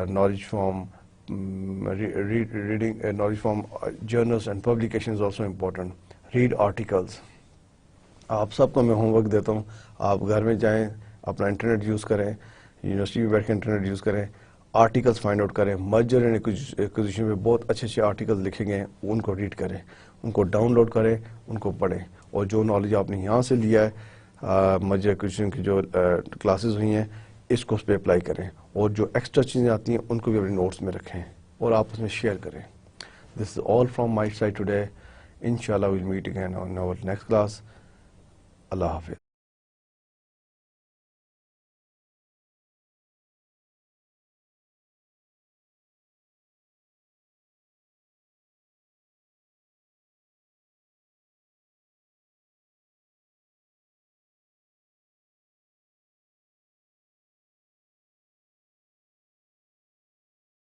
Speaker 1: knowledge from reading, knowledge from journals and publications is also important. Read articles. آپ سب کو میں home work دیتا ہوں, آپ گھر میں جائیں, اپنا انٹرنیٹ یوز کریں, یونیورسٹی میں بیٹھ کے انٹرنیٹ یوز کریں, آرٹیکلس فائنڈ آؤٹ کریں. مرجر اینڈ ایکوزیشن پہ بہت اچھے اچھے آرٹیکلس لکھے گئے ہیں, ان کو ریڈ کریں, ان کو ڈاؤن لوڈ کریں, ان کو پڑھیں, اور جو نالج آپ نے یہاں سے لیا ہے مرجر ایکوزیشن کی جو کلاسز ہوئی ہیں, اس کو اس پہ اپلائی کریں, اور جو ایکسٹرا چیزیں آتی ہیں ان کو بھی اپنے نوٹس میں رکھیں اور آپس میں شیئر کریں. This is all from my side today. انشاءاللہ we'll meet again on our next class. اللہ حافظ.